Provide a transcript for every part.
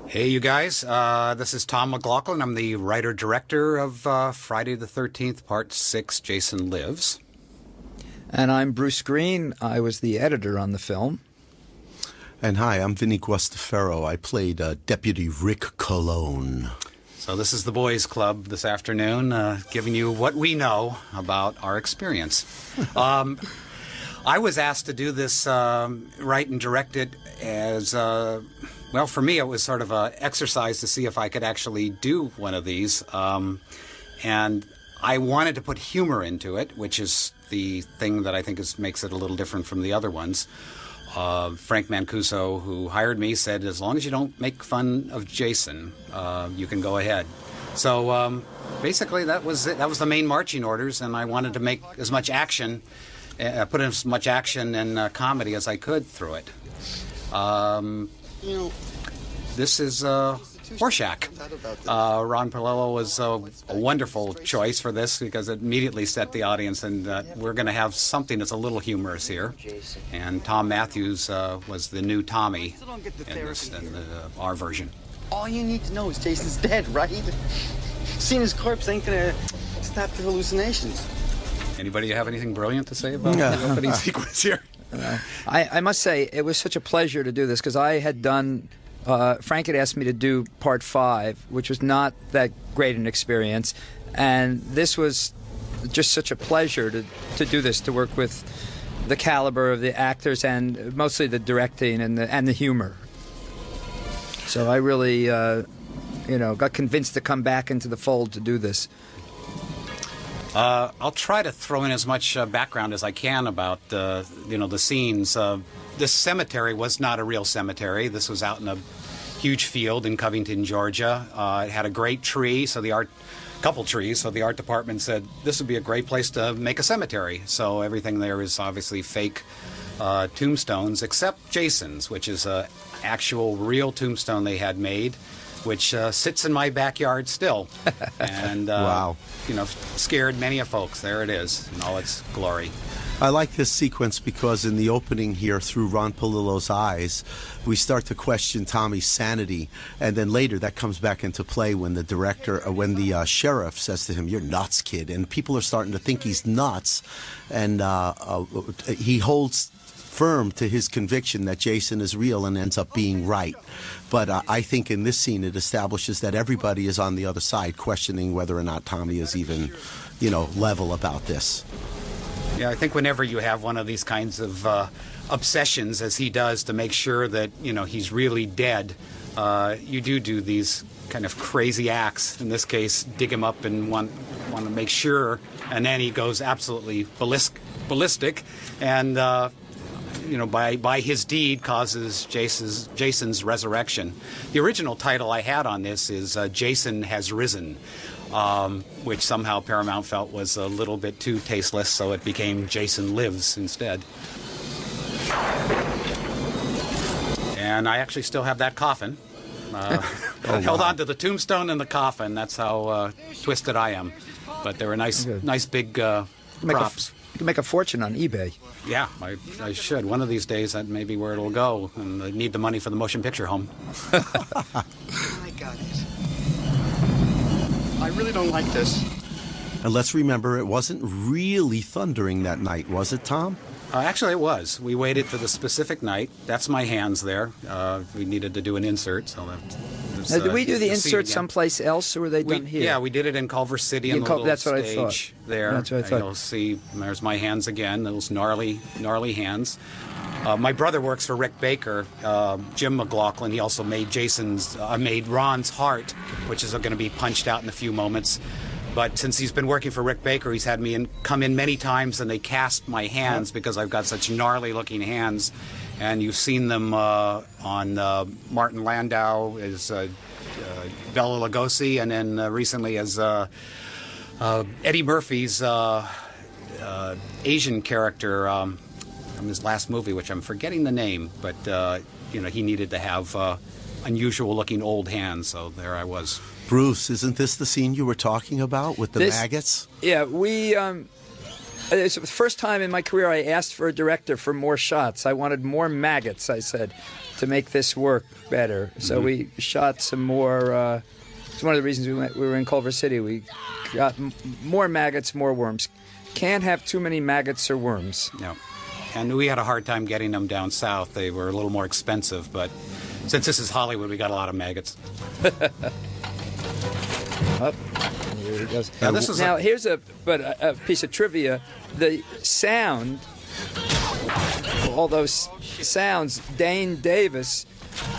Hey, you guys. This is Tom McLaughlin. I'm the writer-director of Friday the 13th, Part 6, Jason Lives. And I'm Bruce Green. I was the editor on the film. And hi, I'm Vinny Guastafaro. I played Deputy Rick Colon. So this is the Boys Club this afternoon, giving you what we know about our experience. I was asked to do this, write and direct it as... well, for me, it was sort of an exercise to see if I could actually do one of these. And I wanted to put humor into it, which is the thing that I think makes it a little different from the other ones. Frank Mancuso, who hired me, said, as long as you don't make fun of Jason, you can go ahead. So basically, that was it. That was the main marching orders, and I wanted to make as much action, put in as much action and comedy as I could through it. This is Horseshack. Ron Palillo was a wonderful choice for this because it immediately set the audience, and we're going to have something that's a little humorous here. And Tom Matthews was the new Tommy in our version. All you need to know is Jason's dead, right? Seeing his corpse ain't going to stop the hallucinations. Anybody have anything brilliant to say about the opening sequence here? I must say, it was such a pleasure to do this because I had done... Frank had asked me to do Part 5, which was not that great an experience. And this was just such a pleasure to do this, to work with the caliber of the actors and mostly the directing and the humor. So I really, got convinced to come back into the fold to do this. I'll try to throw in as much background as I can about the scenes. This cemetery was not a real cemetery. This was out in a huge field in Covington, Georgia. It had a great tree, couple trees. So the art department said this would be a great place to make a cemetery. So everything there is obviously fake tombstones, except Jason's, which is a actual real tombstone they had made, which sits in my backyard still, and wow. Scared many of folks. There it is in all its glory. I like this sequence because in the opening here, through Ron Palillo's eyes, we start to question Tommy's sanity, and then later that comes back into play when the sheriff says to him, "You're nuts, kid," and people are starting to think he's nuts, and he holds firm to his conviction that Jason is real and ends up being right. But I think in this scene it establishes that everybody is on the other side, questioning whether or not Tommy is even, level about this. Yeah, I think whenever you have one of these kinds of obsessions, as he does, to make sure that, he's really dead, you do these kind of crazy acts. In this case, dig him up and want to make sure, and then he goes absolutely ballistic, and by his deed causes Jason's resurrection. The original title I had on this is Jason Has Risen, which somehow Paramount felt was a little bit too tasteless, so it became Jason Lives instead. And I actually still have that coffin. Held on to the tombstone and the coffin. That's how twisted I am. But they were nice big props. You can make a fortune on eBay. Yeah, I should. One of these days, that may be where it'll go. And I need the money for the motion picture home. I got it. I really don't like this. And let's remember, it wasn't really thundering that night, was it, Tom? Actually, it was. We waited for the specific night. That's my hands there. We needed to do an insert, so now, did we do the insert someplace else, or were they done here? Yeah, we did it in Culver City on the little that's what stage I thought. there. That's what I thought. You'll see, there's my hands again, those gnarly hands. My brother works for Rick Baker, Jim McLaughlin. He also made made Ron's heart, which is going to be punched out in a few moments. But since he's been working for Rick Baker, he's had me come in many times, and they cast my hands because I've got such gnarly-looking hands. And you've seen them on Martin Landau as Bela Lugosi, and then recently as Eddie Murphy's Asian character from his last movie, which I'm forgetting the name. But, he needed to have unusual-looking old hands, so there I was. Bruce, isn't this the scene you were talking about with the maggots? Yeah, we It's the first time in my career I asked for a director for more shots. I wanted more maggots, I said, to make this work better. So we shot some more. It's one of the reasons we were in Culver City. We got more maggots, more worms. Can't have too many maggots or worms. No. And we had a hard time getting them down south. They were a little more expensive, but since this is Hollywood, we got a lot of maggots. Up. Here he goes. Now, here's a piece of trivia. The sound, all those sounds, Dane Davis,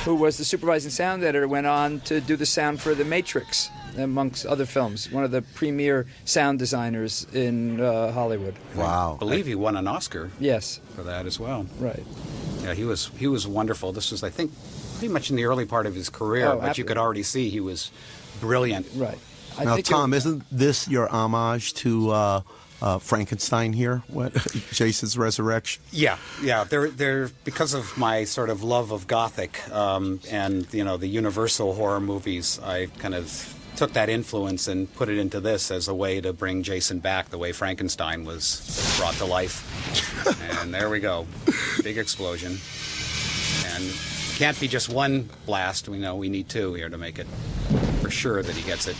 who was the supervising sound editor, went on to do the sound for The Matrix, amongst other films. One of the premier sound designers in Hollywood. Wow. I believe he won an Oscar. Yes. For that as well. Right. Yeah, he was wonderful. This was, I think, pretty much in the early part of his career, but you could already see he was brilliant. Right. Now, Tom, isn't this your homage to Frankenstein here? What Jason's Resurrection? Yeah. They're because of my sort of love of Gothic and the Universal horror movies. I kind of took that influence and put it into this as a way to bring Jason back the way Frankenstein was brought to life. And there we go, big explosion, and can't be just one blast. We know we need two here to make it for sure that he gets it.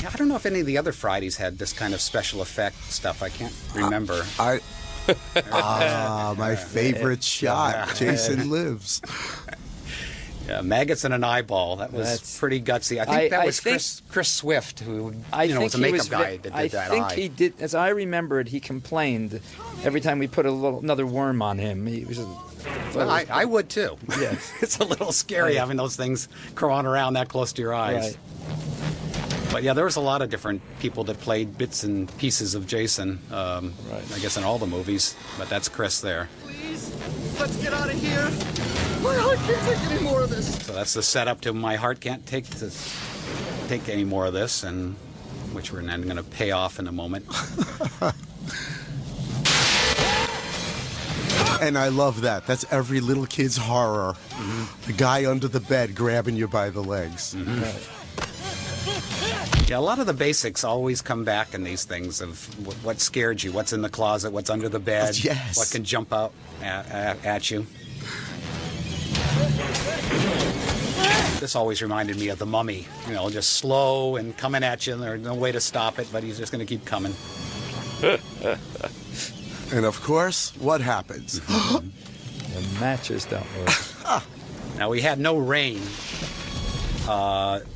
I don't know if any of the other Fridays had this kind of special effect stuff. I can't remember. My favorite shot. Jason lives. Yeah, maggots in an eyeball. That was pretty gutsy. I think that was Chris Swift, who was a makeup guy that did that eye. I think he did. As I remember it, he complained every time we put another worm on him. He was. Well, I would too. Yes. It's a little scary having those things crawling around that close to your eyes. Right. But yeah, there was a lot of different people that played bits and pieces of Jason. I guess in all the movies. But that's Chris there. Please, let's get out of here. My heart can't take any more of this. So that's the setup to my heart can't take any more of this, and which we're then going to pay off in a moment. And I love that. That's every little kid's horror. The guy under the bed grabbing you by the legs. Right. Yeah, a lot of the basics always come back in these things of what scared you, what's in the closet, what's under the bed, Yes. what can jump out at you. This always reminded me of The Mummy, just slow and coming at you, and there's no way to stop it, but he's just going to keep coming. And of course, what happens? The matches don't work. Now, we had no rain,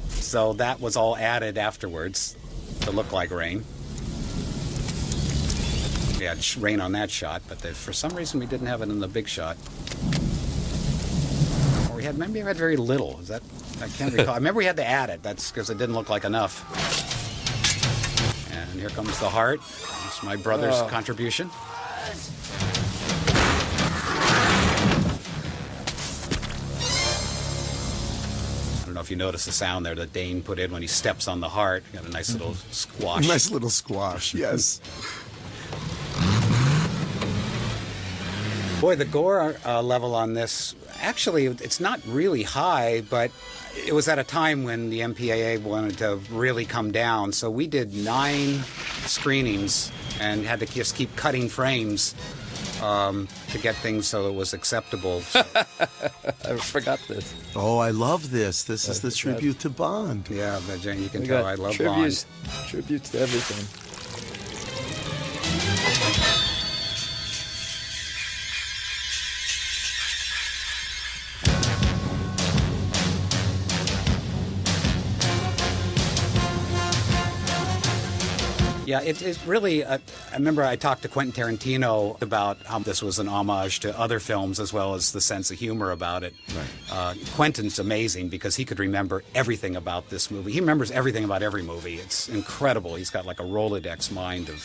so that was all added afterwards to look like rain. We had rain on that shot, but for some reason we didn't have it in the big shot. Or we had very little. Is that? I can't recall. I remember we had to add it. That's because it didn't look like enough. And here comes the heart. It's my brother's contribution. I don't know if you notice the sound there that Dane put in when he steps on the heart. Got a nice little squash. Nice little squash, yes. Boy, the gore level on this, actually, it's not really high, but it was at a time when the MPAA wanted to really come down. So we did 9 screenings and had to just keep cutting frames to get things so it was acceptable. I forgot this. Oh, I love this. This is the tribute to Bond. Yeah, but Jane, you can We tell got I love tributes Bond. to everything. Yeah, it really, I remember I talked to Quentin Tarantino about how this was an homage to other films as well as the sense of humor about it. Right. Quentin's amazing because he could remember everything about this movie. He remembers everything about every movie. It's incredible. He's got like a Rolodex mind of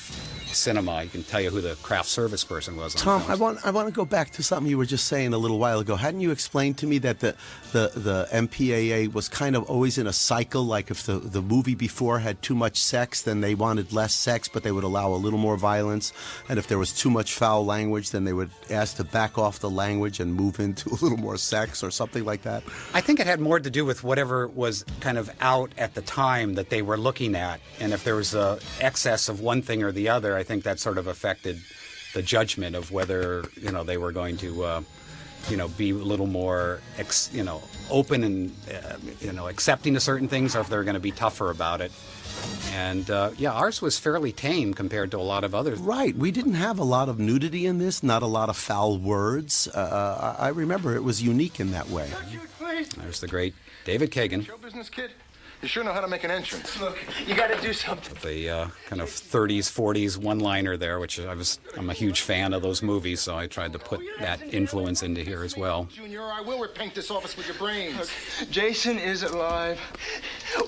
cinema. I can tell you who the craft service person was. Tom, On films. I want to go back to something you were just saying a little while ago. Hadn't you explained to me that the MPAA was kind of always in a cycle? Like if the movie before had too much sex, then they wanted less sex, but they would allow a little more violence. And if there was too much foul language, then they would ask to back off the language and move into a little more sex or something like that. I think it had more to do with whatever was kind of out at the time that they were looking at, and if there was a excess of one thing or the other, I think that sort of affected the judgment of whether they were going to be a little more open and accepting to certain things, or if they were going to be tougher about it. And ours was fairly tame compared to a lot of others. Right. We didn't have a lot of nudity in this, not a lot of foul words. I remember it was unique in that way. There's the great David Kagan. Show business, kid? You sure know how to make an entrance. Look, you gotta do something. The kind of 30s, 40s one-liner there, which I'm a huge fan of those movies, so I tried to put that influence into here as well. Junior, I will repaint this office with your brains. Look, Jason is alive.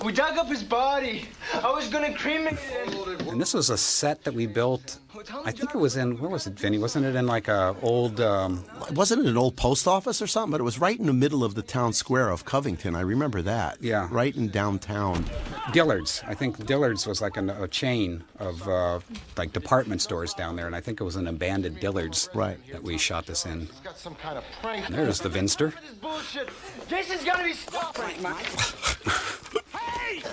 We dug up his body. I was gonna cremate him. And this was a set that we built, I think it was in, where was it, Vinny? Wasn't it in like a old... Wasn't it an old post office or something? But it was right in the middle of the town square of Covington. I remember that. Yeah. Right in downtown. Dillard's. I think Dillard's was like a chain of like department stores down there, and I think it was an abandoned Dillard's that we shot this in. He's got some kind of prank. And there's the Vinster. This bullshit. Jason's gotta be stopped. Hey!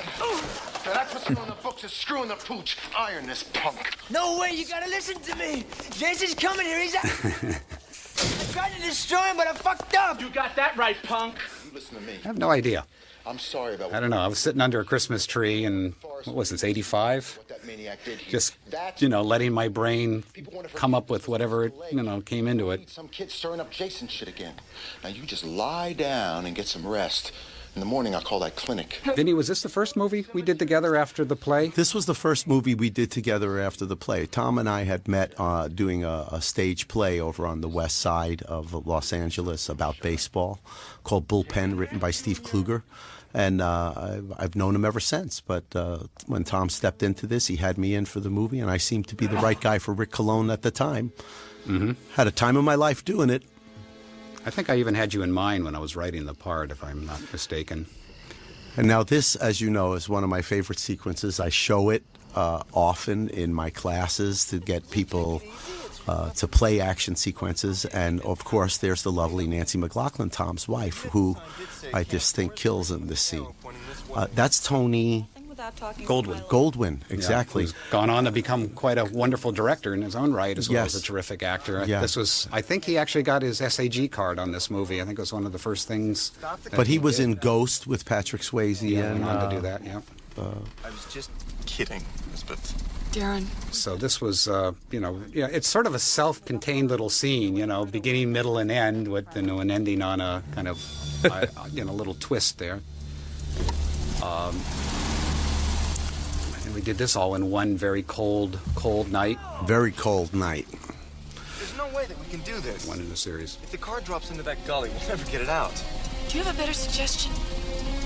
Now that's what's on the books is screwing the pooch. Iron this punk. No way, you gotta listen to me. Jason's coming here. He's out. I tried to destroy him, but I fucked up. You got that right, punk. You listen to me. I have no idea. I'm sorry about I don't know. I was sitting under a Christmas tree in, what was this, 85? what that maniac did here. Just, That's letting my brain come up with whatever, came into it. some kid stirring up Jason shit again. Now you just lie down and get some rest. In the morning, I'll call that clinic. Vinny, was this the first movie we did together after the play? This was the first movie we did together after the play. Tom and I had met doing a stage play over on the west side of Los Angeles about baseball called Bullpen, written by Steve Kluger. And I've known him ever since. But when Tom stepped into this, he had me in for the movie, and I seemed to be the right guy for Rick Colon at the time. Mm-hmm. Had a time of my life doing it. I think I even had you in mind when I was writing the part, if I'm not mistaken. And now this, as you know, is one of my favorite sequences. I show it often in my classes to get people to play action sequences. And, of course, there's the lovely Nancy McLaughlin, Tom's wife, who I just think kills in this scene. That's Tony Goldwyn, exactly. Yeah, who's gone on to become quite a wonderful director in his own right, as well as a terrific actor. Yeah. I think he actually got his SAG card on this movie. I think it was one of the first things. But he was in Ghost with Patrick Swayze. Yeah, and went on to do that, yeah. I was just kidding, Elizabeth. Darren. So this was, it's sort of a self-contained little scene, beginning, middle, and end, with an ending on a kind of, little twist there. And we did this all in one very cold night. Very cold night. There's no way that we can do this. One in the series. If the car drops into that gully, we'll never get it out. Do you have a better suggestion?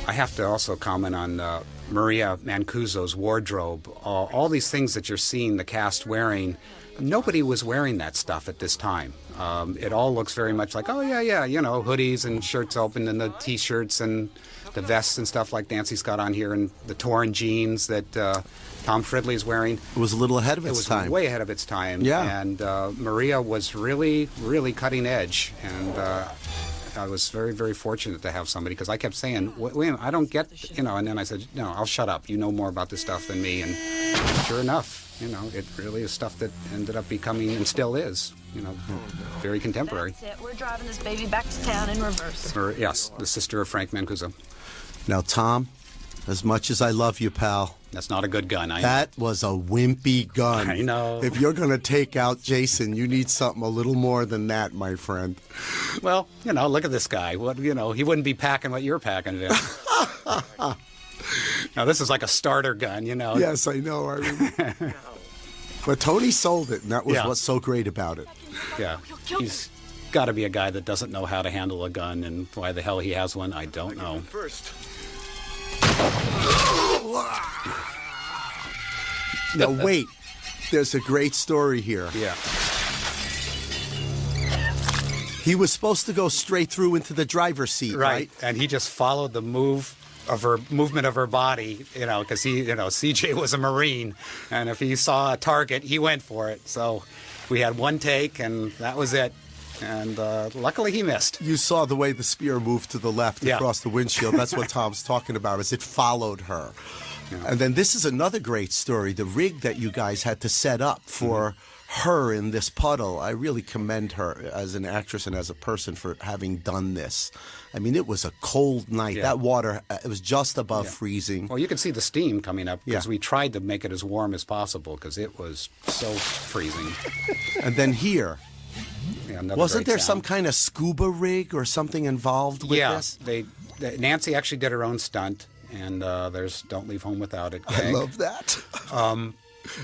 I have to also comment on Maria Mancuso's wardrobe. All these things that you're seeing the cast wearing, nobody was wearing that stuff at this time. It all looks very much like, hoodies and shirts open and the T-shirts and the vests and stuff like Nancy's got on here, and the torn jeans that Tom Fridley's wearing. It was a little ahead of its time. It was way ahead of its time. Yeah. And Maria was really, really cutting edge. And I was very, very fortunate to have somebody, because I kept saying, wait, I don't get, and then I said, no, I'll shut up. You know more about this stuff than me. And sure enough, it really is stuff that ended up becoming, and still is, very contemporary. That's it. We're driving this baby back to town in reverse. Yes, the sister of Frank Mancuso. Now, Tom, as much as I love you, pal, that's not a good gun. That was a wimpy gun. I know. If you're going to take out Jason, you need something a little more than that, my friend. Well, look at this guy. What, he wouldn't be packing what you're packing, Vin. Now, this is like a starter gun, Yes, I know. But Tony sold it, and that was what's so great about it. Yeah. He's got to be a guy that doesn't know how to handle a gun, and why the hell he has one, I don't know. First. No, wait. There's a great story here. Yeah. He was supposed to go straight through into the driver's seat, right? And he just followed the movement of her body, because CJ was a Marine, and if he saw a target, he went for it. So we had one take, and that was it. And luckily he missed. You saw the way the spear moved to the left across the windshield. That's what Tom's talking about, is it followed her. Yeah. And then this is another great story, the rig that you guys had to set up for her in this puddle. I really commend her as an actress and as a person for having done this. I mean, it was a cold night. Yeah. That water, it was just above freezing. Well, you can see the steam coming up because we tried to make it as warm as possible because it was so freezing. And then here, wasn't there sound. some kind of scuba rig or something involved with this? Yeah, Nancy actually did her own stunt, and there's "Don't Leave Home Without It" gag. I love that.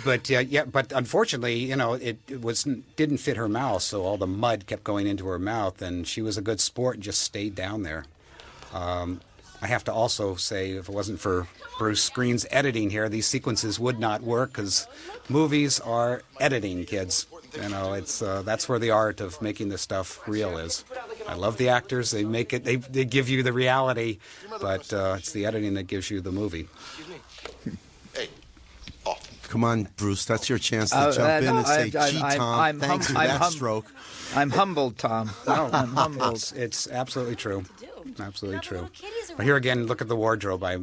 But unfortunately, it didn't fit her mouth, so all the mud kept going into her mouth, and she was a good sport and just stayed down there. I have to also say, if it wasn't for Bruce Green's editing here, these sequences would not work because movies are editing, kids. It's that's where the art of making this stuff real is. I love the actors; they make it, they give you the reality, but it's the editing that gives you the movie. Hey, Come on, Bruce, that's your chance to jump in and say, gee, Tom, thanks for that stroke. I'm humbled, Tom. No, I'm humbled. It's absolutely true. Absolutely true. But here again, look at the wardrobe. I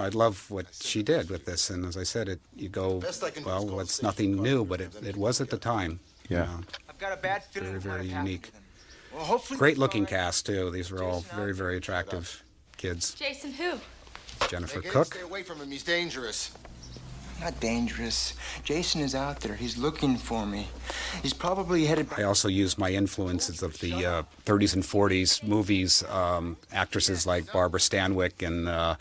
love what she did with this. And as I said, well, it's nothing new, but it was at the time. Yeah. I've got a bad feeling. Very, very unique. Well, hopefully Great looking cast, too. These were all very, very attractive kids. Jason who? Jennifer Hey, Cook. stay away from him. He's dangerous. Not dangerous. Jason is out there. He's looking for me. He's probably headed. I also used my influences of the 30s and 40s movies, actresses like Barbara Stanwyck and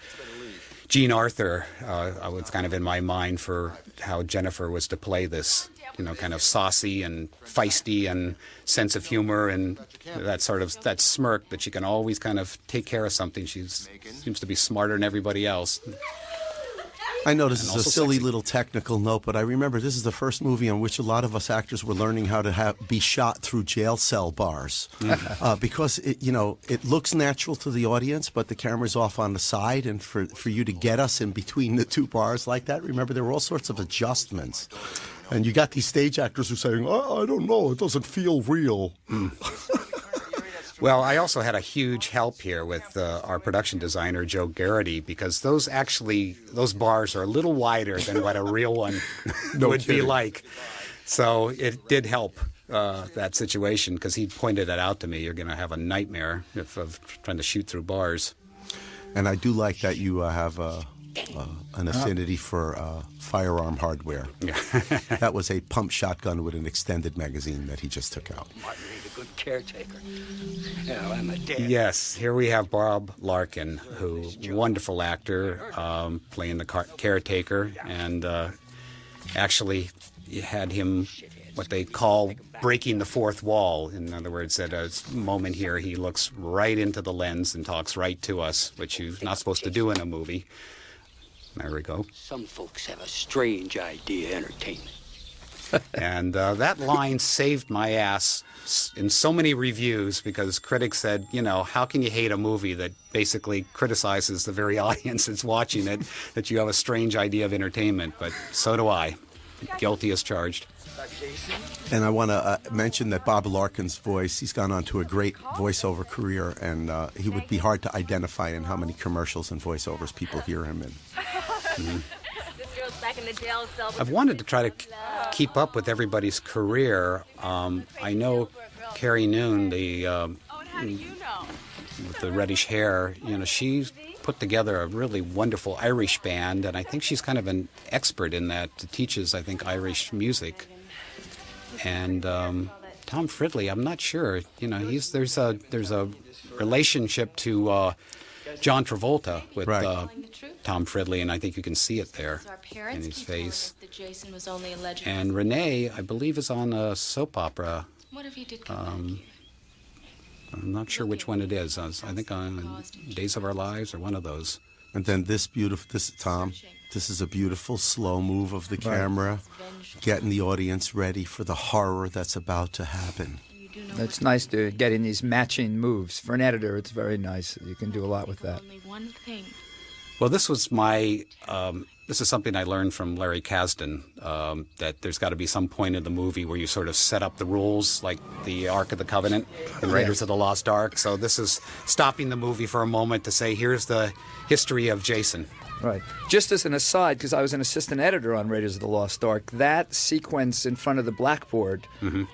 Jean Arthur. I was kind of in my mind for how Jennifer was to play this, kind of saucy and feisty and sense of humor and that smirk, but she can always kind of take care of something. She seems to be smarter than everybody else. I know this is a silly sexy. little technical note, but I remember this is the first movie on which a lot of us actors were learning how to be shot through jail cell bars. Because, it looks natural to the audience, but the camera's off on the side, and for you to get us in between the two bars like that, remember, there were all sorts of adjustments. And you got these stage actors who are saying, I don't know, it doesn't feel real. Well, I also had a huge help here with our production designer, Joe Garrity, because those bars are a little wider than what a real one would be like. So it did help that situation because he pointed that out to me. You're going to have a nightmare of trying to shoot through bars. And I do like that you have an affinity for firearm hardware. Yeah. That was a pump shotgun with an extended magazine that he just took out. Martin ain't a good caretaker. I'm a dad. Yes, here we have Bob Larkin, who wonderful actor, playing the caretaker, and actually had him what they call breaking the fourth wall. In other words, at a moment here, he looks right into the lens and talks right to us, which you're not supposed to do in a movie. There we go. Some folks have a strange idea of entertainment. And that line saved my ass in so many reviews because critics said, how can you hate a movie that basically criticizes the very audience that's watching it, that you have a strange idea of entertainment? But so do I. Guilty as charged. And I want to mention that Bob Larkin's voice, he's gone on to a great voiceover career, and he would be hard to identify in how many commercials and voiceovers people hear him in. Mm-hmm. I've wanted to try to keep up with everybody's career. I know Carrie Noon, with the reddish hair, she's put together a really wonderful Irish band, and I think she's kind of an expert in that. Teaches, I think, Irish music. And Tom Fridley, I'm not sure. There's a relationship to John Travolta with Tom Fridley, and I think you can see it there in his face. And Renee, I believe, is on a soap opera. I'm not sure which one it is. I think on Days of Our Lives or one of those. And then this Tom, this is a beautiful slow move of the camera, getting the audience ready for the horror that's about to happen. It's nice to getting these matching moves. For an editor, it's very nice. You can do a lot with that. Only one thing. Well, this was this is something I learned from Larry Kasdan, that there's got to be some point in the movie where you sort of set up the rules, like the Ark of the Covenant and Raiders of the Lost Ark. So this is stopping the movie for a moment to say, here's the history of Jason. Right. Just as an aside, because I was an assistant editor on Raiders of the Lost Ark, that sequence in front of the blackboard,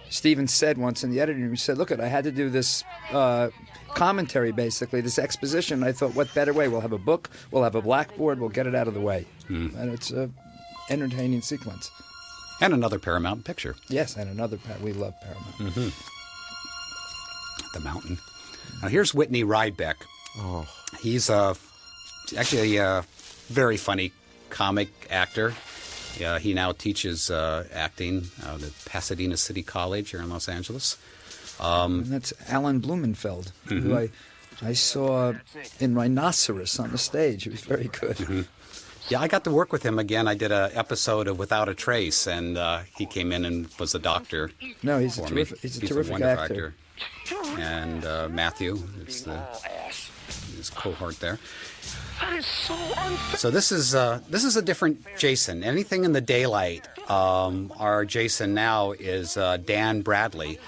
Steven said once in the editing room, he said, look, I had to do this commentary, basically, this exposition. I thought, what better way? We'll have a book, we'll have a blackboard, we'll get it out of the way. And it's an entertaining sequence. And another Paramount picture. Yes, and another, we love Paramount. The Mountain. Now here's Whitney Rydbeck. Oh. He's actually a very funny comic actor. He now teaches acting at Pasadena City College here in Los Angeles. And that's Alan Blumenfeld, who I saw in Rhinoceros on the stage. He was very good. Yeah, I got to work with him again. I did an episode of Without a Trace, and he came in and was a doctor. No, he's a terrific wonderful actor. And Matthew, it's his cohort there. So this is a different Jason. Anything in the daylight. Our Jason now is Dan Bradley.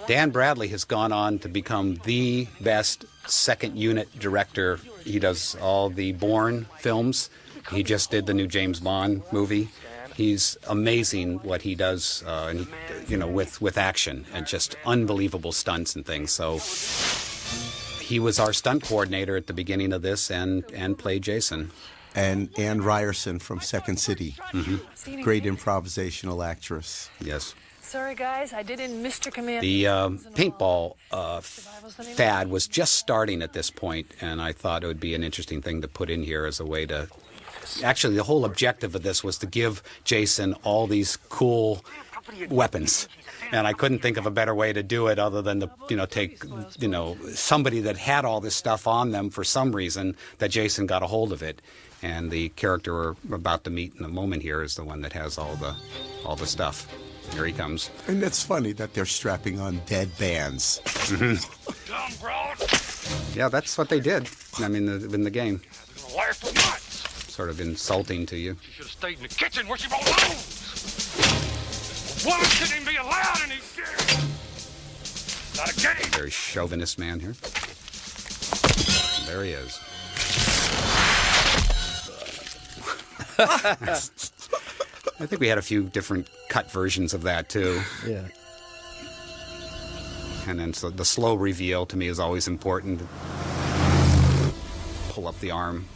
Dan Bradley has gone on to become the best second unit director. He does all the Bourne films. He just did the new James Bond movie. He's amazing what he does, with action and just unbelievable stunts and things. So he was our stunt coordinator at the beginning of this and played Jason. And Ann Ryerson from Second City, great improvisational actress. Yes. Sorry, guys, I didn't Mr. Command. The paintball fad was just starting at this point, and I thought it would be an interesting thing to put in here as a way to... Actually, the whole objective of this was to give Jason all these cool weapons. And I couldn't think of a better way to do it other than to, take, somebody that had all this stuff on them for some reason, that Jason got a hold of it. And the character we're about to meet in a moment here is the one that has all the stuff. Here he comes. And it's funny that they're strapping on dead bands. Yeah, that's what they did. I mean, in the game. Sort of insulting to you. She should have stayed in the kitchen where she belongs. A woman shouldn't even be allowed in these games. Not a game. Very chauvinist man here. And there he is. I think we had a few different cut versions of that too. Yeah. And then so the slow reveal to me is always important. Pull up the arm.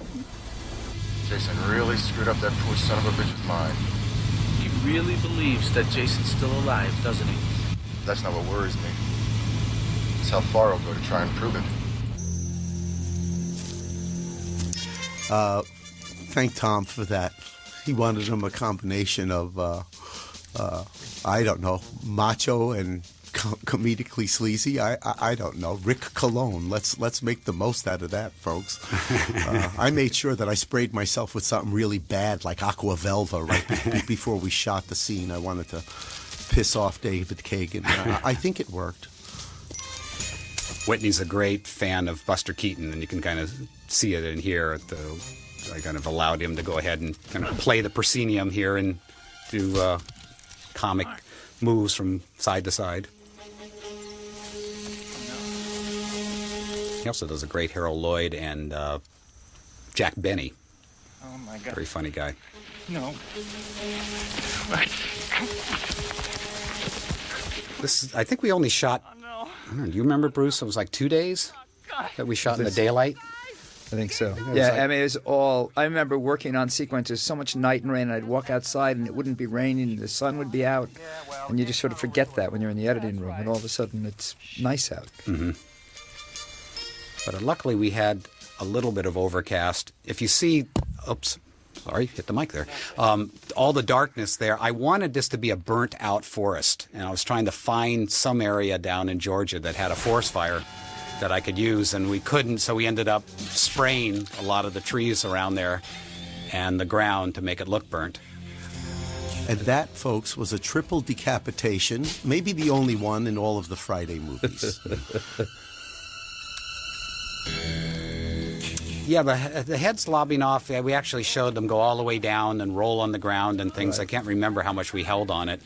Jason really screwed up that poor son of a bitch's mind. He really believes that Jason's still alive, doesn't he? That's not what worries me. It's how far I'll go to try and prove it. Thank Tom for that. He wanted him a combination of, I don't know, macho and comedically sleazy. I don't know. Rick Cologne. Let's make the most out of that, folks. I made sure that I sprayed myself with something really bad like Aqua Velva right before we shot the scene. I wanted to piss off David Kagan. I think it worked. Whitney's a great fan of Buster Keaton, and you can kind of see it in here. I kind of allowed him to go ahead and kind of play the proscenium here and do comic moves from side to side. He also does a great Harold Lloyd and Jack Benny. Oh, my God. Very funny guy. No. I think we only shot, I don't know, do you remember, Bruce? It was like 2 days that we shot in the daylight. I think so. I mean, it was all... I remember working on sequences, so much night and rain, and I'd walk outside and it wouldn't be raining, and the sun would be out, and you just sort of forget that when you're in the editing room, and all of a sudden it's nice out. Mm-hmm. But luckily we had a little bit of overcast. If you see... Oops. Sorry, hit the mic there. All the darkness there, I wanted this to be a burnt-out forest, and I was trying to find some area down in Georgia that had a forest fire. that I could use, and we couldn't, so we ended up spraying a lot of the trees around there and the ground to make it look burnt. And that, folks, was a triple decapitation, maybe the only one in all of the Friday movies. Yeah, the heads lobbing off, we actually showed them go all the way down and roll on the ground and things. Right. I can't remember how much we held on it.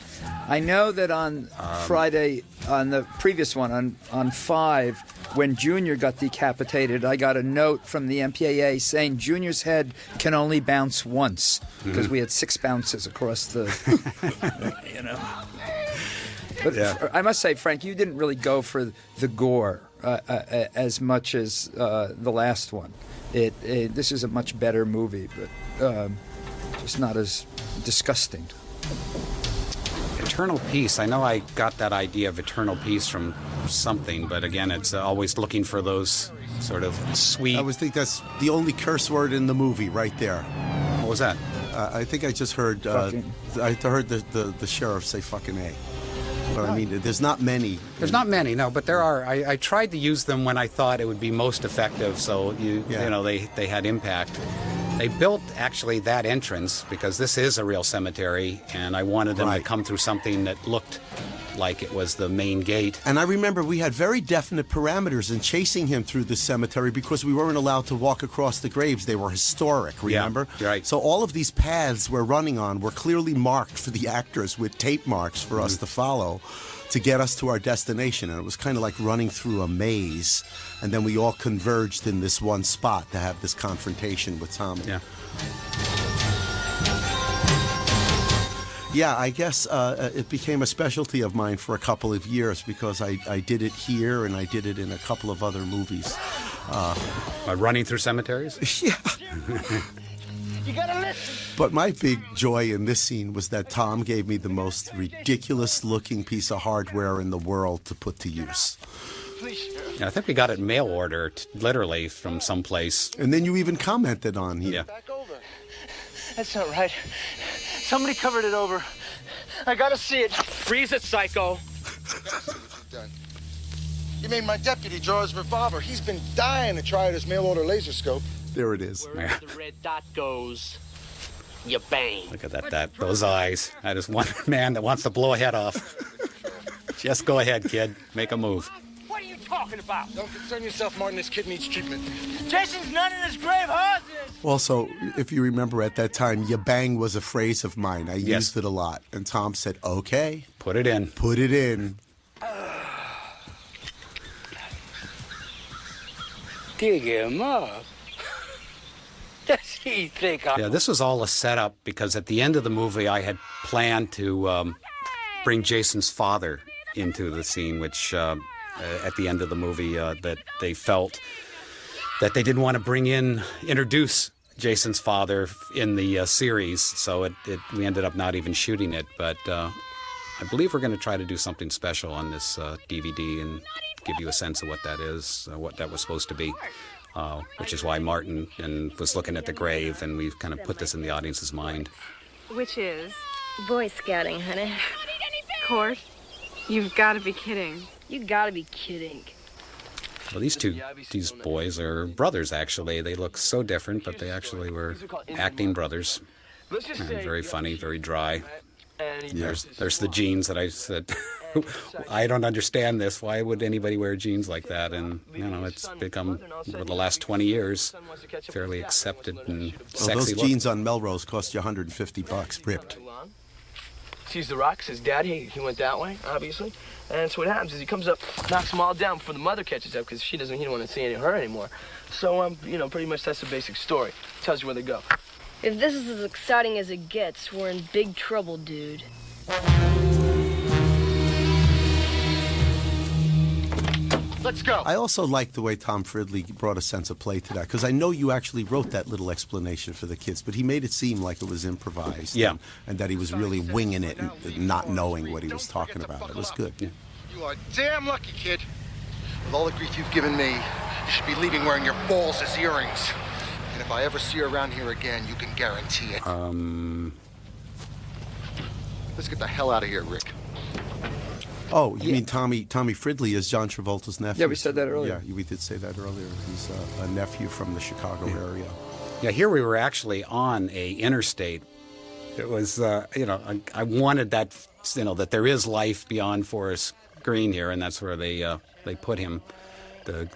I know that on Friday, on the previous one, on 5, when Junior got decapitated, I got a note from the MPAA saying Junior's head can only bounce once, because we had 6 bounces across the, you know. But yeah. I must say, Frank, you didn't really go for the gore as much as the last one. This is a much better movie, but just not as disgusting. Eternal peace. I know I got that idea of eternal peace from something, but again, it's always looking for those sort of sweet... I always think that's the only curse word in the movie, right there. What was that? I think I just heard... I heard the sheriff say fucking A. But I mean, there's not many. There's not many, no, but there are. I tried to use them when I thought it would be most effective, so you know they had impact. They built actually that entrance because this is a real cemetery, and I wanted them to come through something that looked like it was the main gate. And I remember we had very definite parameters in chasing him through the cemetery because we weren't allowed to walk across the graves. They were historic, remember? Yeah, right. So all of these paths we're running on were clearly marked for the actors with tape marks for us to follow to get us to our destination. And it was kind of like running through a maze. And then we all converged in this one spot to have this confrontation with Tommy. Yeah. Yeah, I guess it became a specialty of mine for a couple of years because I did it here and I did it in a couple of other movies. Running through cemeteries? Yeah. You gotta listen. But my big joy in this scene was that Tom gave me the most ridiculous-looking piece of hardware in the world to put to use. Yeah, I think we got it mail order, literally, from someplace. And then you even commented on here. Yeah. Back over. That's not right. Somebody covered it over. I gotta see it. Freeze it, psycho. Done. You made my deputy draw his revolver. He's been dying to try his mail-order laser scope. There it is. Wherever the red dot goes, you bang. Look at those eyes. That is one man that wants to blow a head off. Just go ahead, kid. Make a move. What are you talking about? Don't concern yourself, Martin. This kid needs treatment. Jason's not in his grave, horses! Also, if you remember at that time, ya bang was a phrase of mine. I used it a lot. And Tom said, okay. Put it in. Put it in. Dig him up. Does he think Yeah, this was all a setup because at the end of the movie, I had planned to bring Jason's father into the scene, which at the end of the movie that they felt that they didn't want to introduce Jason's father in the series, so we ended up not even shooting it. But I believe we're going to try to do something special on this DVD and give you a sense of what that is, what that was supposed to be, which is why Martin was looking at the grave, and we've kind of put this in the audience's mind. Which is? Boy Scouting, honey. Court? You've got to be kidding. You gotta be kidding. Well, these boys are brothers, actually. They look so different, but they actually were acting brothers. And very funny, very dry. There's the jeans that I said, I don't understand this. Why would anybody wear jeans like that? And, it's become, over the last 20 years, fairly accepted and sexy those look. jeans on Melrose cost you $150, ripped. sees the rocks, his dad, he went that way, obviously. And so what happens is he comes up, knocks them all down before the mother catches up because he don't want to see any of her anymore. So, pretty much that's the basic story. Tells you where they go. If this is as exciting as it gets, we're in big trouble, dude. Let's go. I also like the way Tom Fridley brought a sense of play to that, because I know you actually wrote that little explanation for the kids, but he made it seem like it was improvised. Yeah. And that he was really winging it and not knowing what he was talking about. It was good. Yeah. You are damn lucky, kid. With all the grief you've given me, you should be leaving wearing your balls as earrings. And if I ever see you around here again, you can guarantee it. Let's get the hell out of here, Rick. Oh, you mean Tommy Fridley is John Travolta's nephew? Yeah, we said that earlier. Yeah, we did say that earlier. He's a nephew from the Chicago area. Yeah, here we were actually on a interstate. It was, I wanted that, that there is life beyond Forest Green here, and that's where they put him to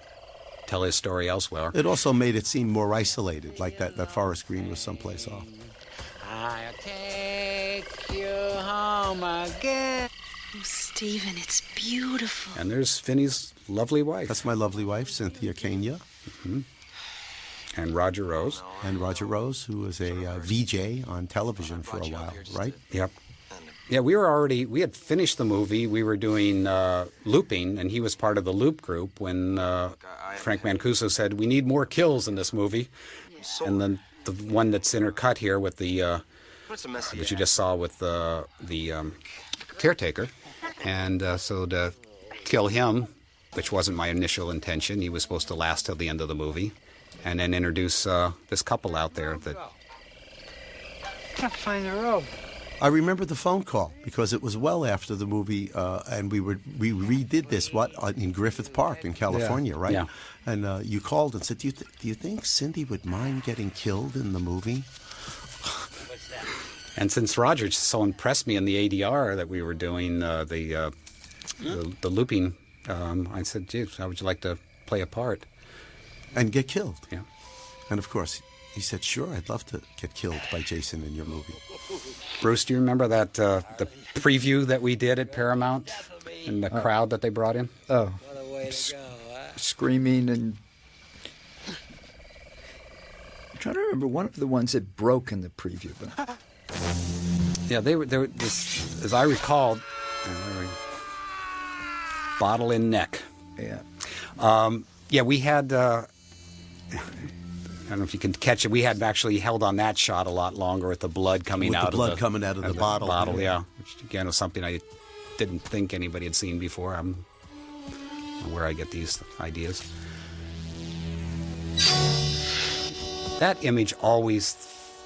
tell his story elsewhere. It also made it seem more isolated, like that Forest Green was someplace off. I'll take you home again. Oh, Stephen, it's beautiful. And there's Finney's lovely wife. That's my lovely wife, Cynthia Kenya. Mm-hmm. And Roger Rose. And Roger Rose, who was a VJ on television for a while, right? Yep. Yeah, we had finished the movie. We were doing looping, and he was part of the loop group when Frank Mancuso said, we need more kills in this movie. And then the one that's intercut here with the, that you just saw with the caretaker. And so to kill him, which wasn't my initial intention, he was supposed to last till the end of the movie. And then introduce this couple out there that... Can't find the rope. I remember the phone call because it was well after the movie, and we redid this in Griffith Park in California, right? Yeah. And you called and said, "Do you think Cindy would mind getting killed in the movie?" And since Roger so impressed me in the ADR that we were doing the looping, I said, "Geez, how would you like to play a part?" And get killed. Yeah. And of course, he said, "Sure, I'd love to get killed by Jason in your movie." Bruce, do you remember that the preview that we did at Paramount and the crowd that they brought in? Oh, screaming and... I'm trying to remember one of the ones that broke in the preview. But... Yeah, they were as I recalled, bottle in neck. Yeah. Yeah, we had... I don't know if you can catch it. We had actually held on that shot a lot longer with the blood coming out of the... blood coming out of the bottle. Yeah. Which, again, was something I didn't think anybody had seen before. I don't know where I get these ideas. That image always,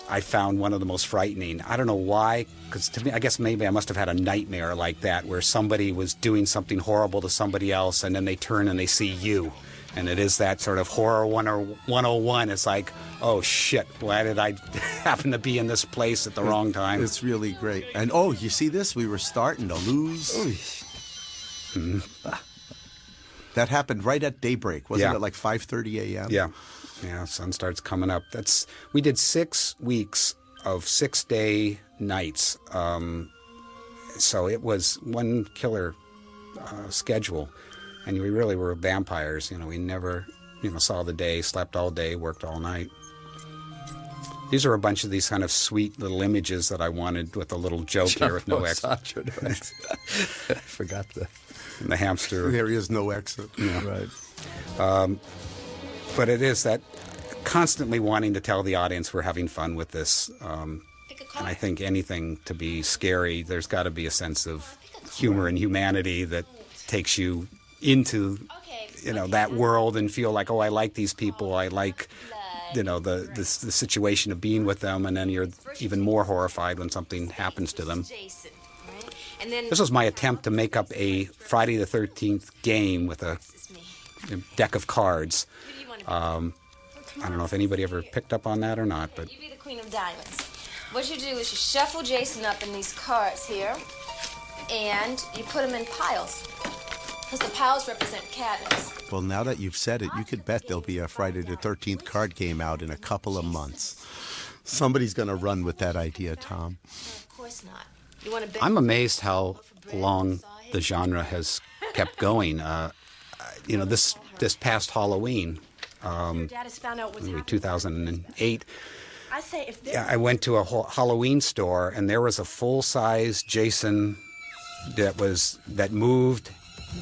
I found one of the most frightening. I don't know why, because to me, I guess maybe I must have had a nightmare like that, where somebody was doing something horrible to somebody else, and then they turn and they see you. And it is that sort of horror 101. It's like, oh, shit, why did I happen to be in this place at the wrong time? It's really great. And, oh, you see this? We were starting to lose. Mm-hmm. That happened right at daybreak. Wasn't Yeah. it like 5:30 a.m.? Yeah. Yeah, sun starts coming up. We did 6 weeks of 6-day nights. So it was one killer schedule. And we really were vampires. We never, saw the day, slept all day, worked all night. These are a bunch of these kind of sweet little images that I wanted with a little joke here with no exit. I forgot the hamster. There is no exit. Yeah. Right. But it is that constantly wanting to tell the audience we're having fun with this. And I think anything to be scary, there's got to be a sense of humor and humanity that takes you into that world and feel like, oh, I like these people, I like the situation of being with them, and then you're even more horrified when something happens to them. This was my attempt to make up a Friday the 13th game with a deck of cards. I don't know if anybody ever picked up on that or not, but You be the queen of diamonds. What you do is you shuffle Jason up in these cards here, and you put them in piles. Because the piles represent cabins. Well, now that you've said it, you could bet there'll be a Friday the 13th card game out in a couple of months. Somebody's going to run with that idea, Tom. Of course not. You want to bet? I'm amazed how long the genre has kept going. This past Halloween, Your dad has found out what's happening. 2008, I say if I went to a Halloween store, and there was a full-size Jason that moved.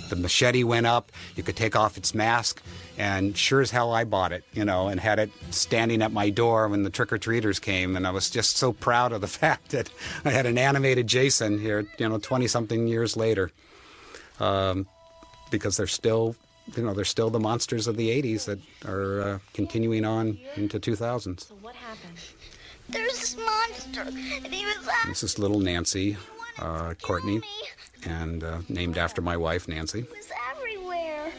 The machete went up. You could take off its mask, and sure as hell I bought it, and had it standing at my door when the trick-or-treaters came, and I was just so proud of the fact that I had an animated Jason here, 20-something years later, because they're still the monsters of the 80s that are continuing on into 2000s. So what happened? There's this monster, and he was This is little Nancy, Courtney. and named after my wife, Nancy. It was everywhere.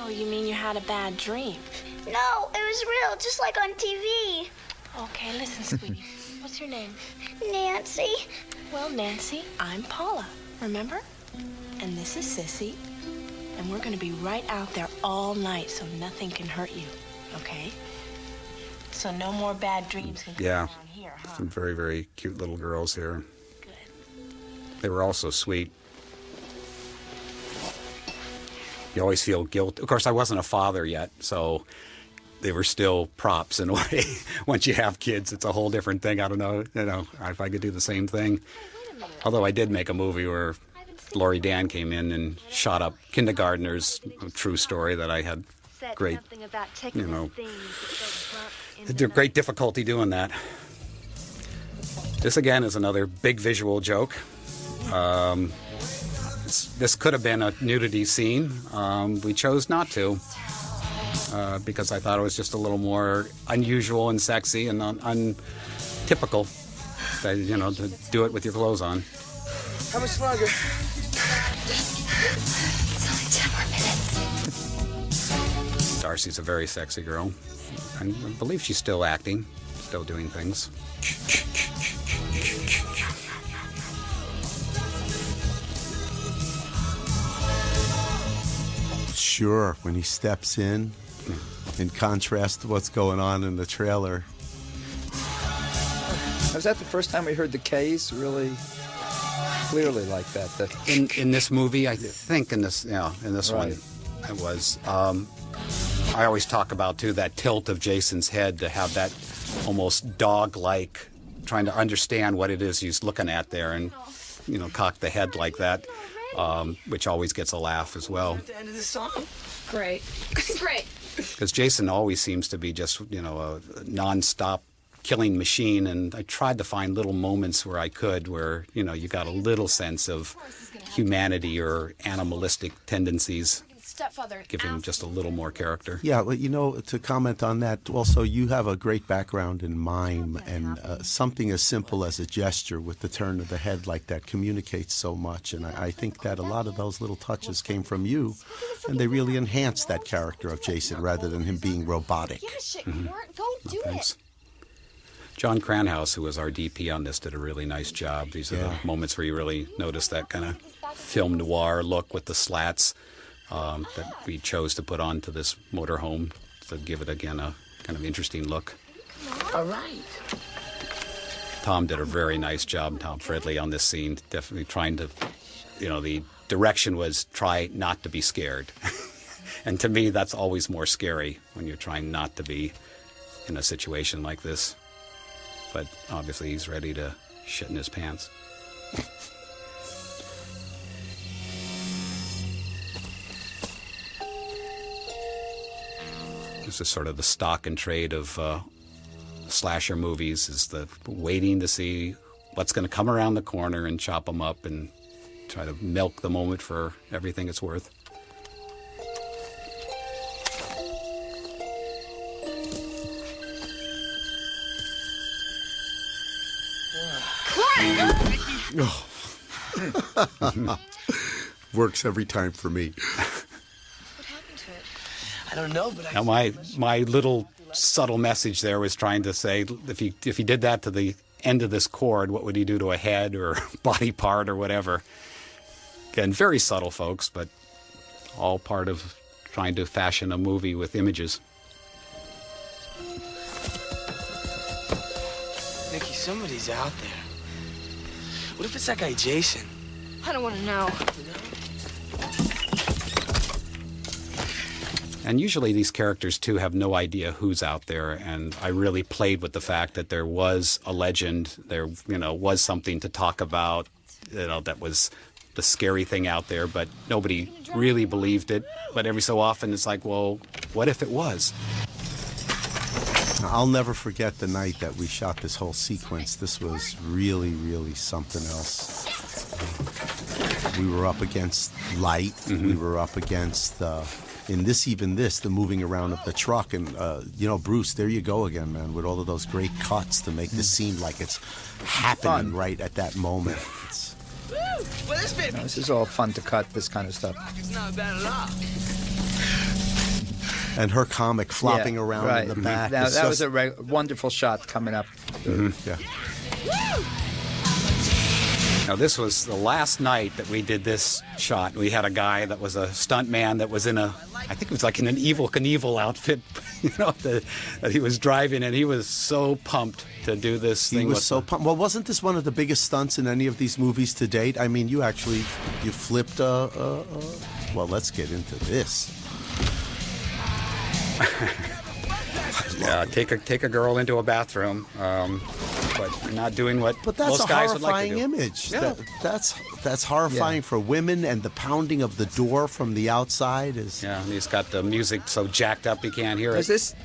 Oh, you mean you had a bad dream? No, it was real, just like on TV. Okay, listen, sweetie. What's your name? Nancy. Well, Nancy, I'm Paula, remember? And this is Sissy. And we're going to be right out there all night so nothing can hurt you, okay? So no more bad dreams can come around here, huh? Some very, very cute little girls here. Good. They were all so sweet. You always feel guilt. Of course, I wasn't a father yet, so they were still props in a way. Once you have kids, it's a whole different thing. I don't know, if I could do the same thing. Although I did make a movie where Laurie Dan came in and shot up kindergartners, a true story that I had great, great difficulty doing that. This again is another big visual joke. This could have been a nudity scene. We chose not to because I thought it was just a little more unusual and sexy and untypical to do it with your clothes on. How much longer? It's only 10 more minutes. Darcy's a very sexy girl. I believe she's still acting, still doing things. Sure, when he steps in contrast to what's going on in the trailer. Was that the first time we heard the K's really clearly like that? In this movie, I think in this one, it was. I always talk about too that tilt of Jason's head to have that almost dog-like, trying to understand what it is he's looking at there, and cock the head like that, which always gets a laugh as well. At the end of the song. Great. Great. Because Jason always seems to be just a non-stop killing machine, and I tried to find little moments where I could, where you got a little sense of humanity or animalistic tendencies. Give him just a little more character. Yeah, well, to comment on that, also, you have a great background in mime, and something as simple as a gesture with the turn of the head like that communicates so much, and I think that a lot of those little touches came from you, and they really enhanced that character of Jason rather than him being robotic. Mm-hmm. Go do it. John Cranhouse, who was our DP on this, did a really nice job. These are the moments where you really notice that kind of film noir look with the slats that we chose to put onto this motorhome to give it, again, a kind of interesting look. All right. Tom did a very nice job, Tom Fredley, on this scene, definitely trying to, the direction was try not to be scared. And to me, that's always more scary when you're trying not to be in a situation like this. But obviously he's ready to shit in his pants. This is sort of the stock and trade of slasher movies, is the waiting to see what's going to come around the corner and chop them up and try to milk the moment for everything it's worth. Works every time for me. What happened to it? I don't know, but Now my little subtle message there was trying to say, if he did that to the end of this cord, what would he do to a head or body part or whatever? Again, very subtle, folks, but all part of trying to fashion a movie with images. Nikki, somebody's out there. What if it's that guy Jason? I don't want to know. And usually these characters, too, have no idea who's out there, and I really played with the fact that there was a legend, there, was something to talk about, that was the scary thing out there, but nobody really believed it. But every so often it's like, well, what if it was? I'll never forget the night that we shot this whole sequence. This was really, really something else. We were up against light. Mm-hmm. We were up against, the moving around of the truck. And, Bruce, there you go again, man, with all of those great cuts to make this seem like it's happening right at that moment. Well, this bit. This is all fun to cut, this kind of stuff. It's not bad at all. And her comic flopping Yeah, around right. in the back. Now, It's that just- was a wonderful shot coming up. Yeah. Now, this was the last night that we did this shot. We had a guy that was a stunt man that was in I think it was like in an Evel Knievel outfit, that he was driving, and he was so pumped to do this thing. He was so pumped. Well, wasn't this one of the biggest stunts in any of these movies to date? I mean, you flipped well, let's get into this. Yeah, take a girl into a bathroom, but you're not doing what But that's most a guys would like to horrifying do. image. Yeah. That's horrifying for women, and the pounding of the door from the outside is. Yeah, and he's got the music so jacked up you can't hear it. Is this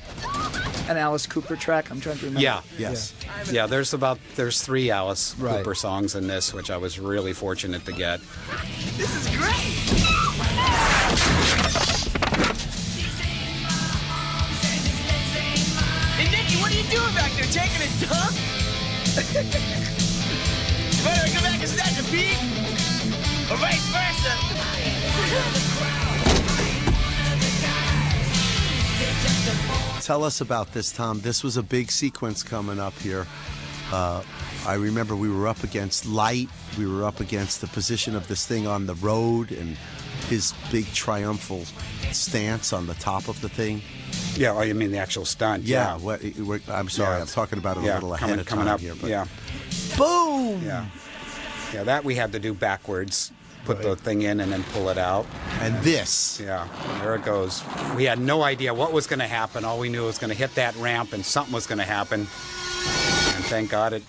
an Alice Cooper track? I'm trying to remember. Yeah. Yes. Yeah, there's 3 Alice Right. Cooper songs in this, which I was really fortunate to get. This is great. Hey, Nicky, what are you doing back there? Taking a dump? You better come back and snatch a peek? Or vice versa? Tell us about this, Tom. This was a big sequence coming up here. I remember we were up against light. We were up against the position of this thing on the road and his big triumphal stance on the top of the thing. Yeah, oh, you mean the actual stunt? Yeah. I'm sorry. Yeah. I'm talking about it a little ahead of coming time up here. But yeah. Boom! Yeah. Yeah, that we had to do backwards. Put the thing in and then pull it out. And this. Yeah, there it goes. We had no idea what was going to happen. All we knew was going to hit that ramp and something was going to happen. And thank God it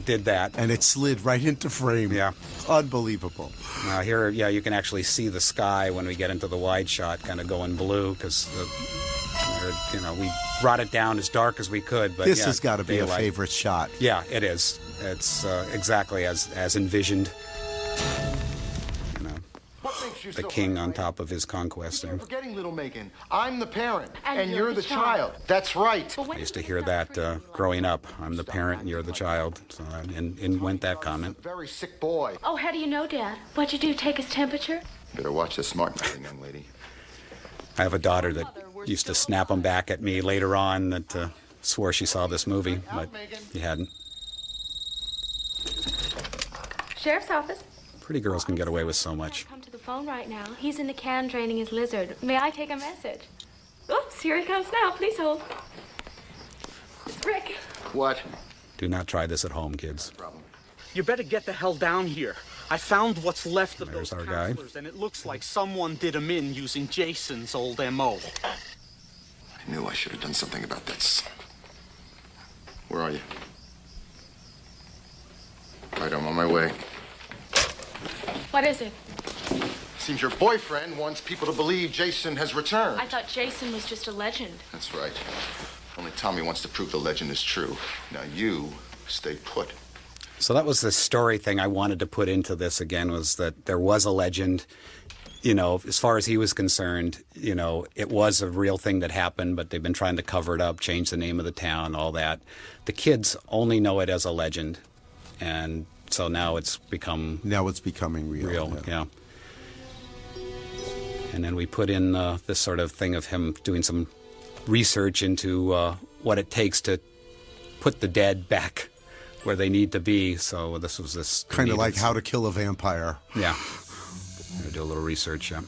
did that. And it slid right into frame. Yeah. Unbelievable. Now here, you can actually see the sky when we get into the wide shot, kind of going blue because, we brought it down as dark as we could. But This has got to be daylight. a favorite shot. Yeah, it is. It's exactly as envisioned. The king on top of his conquest. You're forgetting, little Megan. I'm the parent, and you're the child. That's right. I used to hear that growing up. I'm the parent, and you're the child. So in went that comment. Very sick boy. Oh, how do you know, Dad? What'd you do, take his temperature? Better watch the smart mouthing, young lady. I have a daughter that used to snap them back at me later on that swore she saw this movie, but she hadn't. Sheriff's office. Pretty girls can get away with so much. Come to the phone right now. He's in the can draining his lizard. May I take a message? Oops, here he comes now. Please hold. It's Rick. What? Do not try this at home, kids. You better get the hell down here. I found what's left of There's those our guy. counselors, and it looks like someone did them in using Jason's old M.O. I knew I should have done something about this. Where are you? Right, I'm on my way. What is it? Seems your boyfriend wants people to believe Jason has returned. I thought Jason was just a legend. That's right. Only Tommy wants to prove the legend is true. Now you stay put. So that was the story thing I wanted to put into this again, was that there was a legend. As far as he was concerned, it was a real thing that happened, but they've been trying to cover it up, change the name of the town, all that. The kids only know it as a legend. And so now it's becoming real. Yeah. And then we put in this sort of thing of him doing some research into what it takes to put the dead back where they need to be. So this was this kind of like How to Kill a Vampire. Yeah. I'm gonna do a little research. Yeah.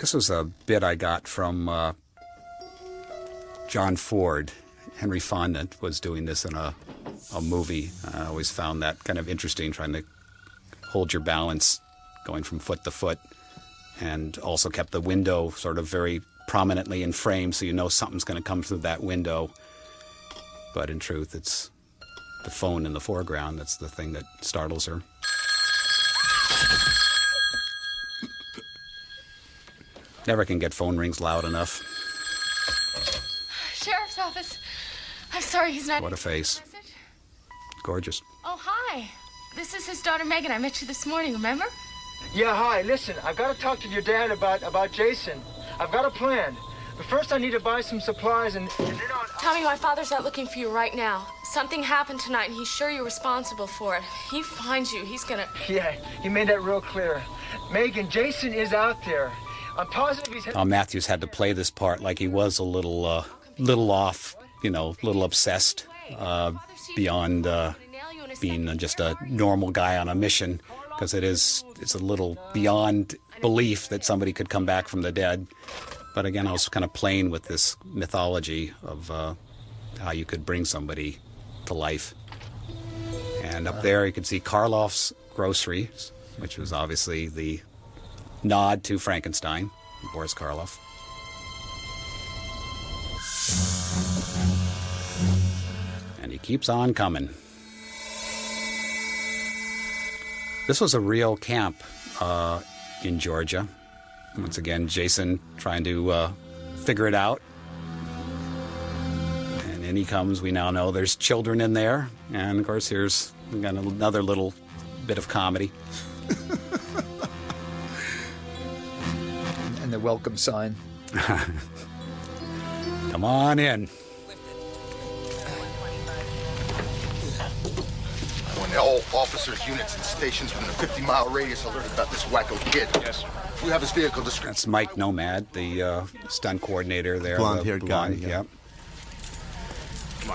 This was a bit I got from John Ford. Henry Fonda was doing this in a movie. I always found that kind of interesting, trying to hold your balance going from foot to foot, and also kept the window sort of very prominently in frame so you know something's going to come through that window. But in truth, it's the phone in the foreground that's the thing that startles her. Never can get phone rings loud enough. Sheriff's office. I'm sorry he's not... What a face. Gorgeous. Oh, hi. This is his daughter, Megan. I met you this morning, remember? Yeah, hi. Listen, I've got to talk to your dad about Jason. I've got a plan. But first I need to buy some supplies, and then Tommy, my father's out looking for you right now. Something happened tonight, and he's sure you're responsible for it. He finds you, he's gonna... Yeah, he made that real clear. Megan, Jason is out there. I'm positive he's... Tom Matthews had to play this part like he was a little off, you know, a little obsessed, beyond being just a normal guy on a mission, because it's a little beyond belief that somebody could come back from the dead. But again, I was kind of playing with this mythology of how you could bring somebody to life. And up there you could see Karloff's Groceries, which was obviously the nod to Frankenstein, Boris Karloff. And he keeps on coming. This was a real camp in Georgia. Once again, Jason trying to figure it out. And in he comes. We now know there's children in there. And, of course, here's got another little bit of comedy. And the welcome sign. Come on in. When all officers, units, and stations within a 50-mile radius alerted about this wacko kid. Yes. We have his vehicle description. That's Mike Nomad, the stunt coordinator there. Blonde-haired guy. Yep.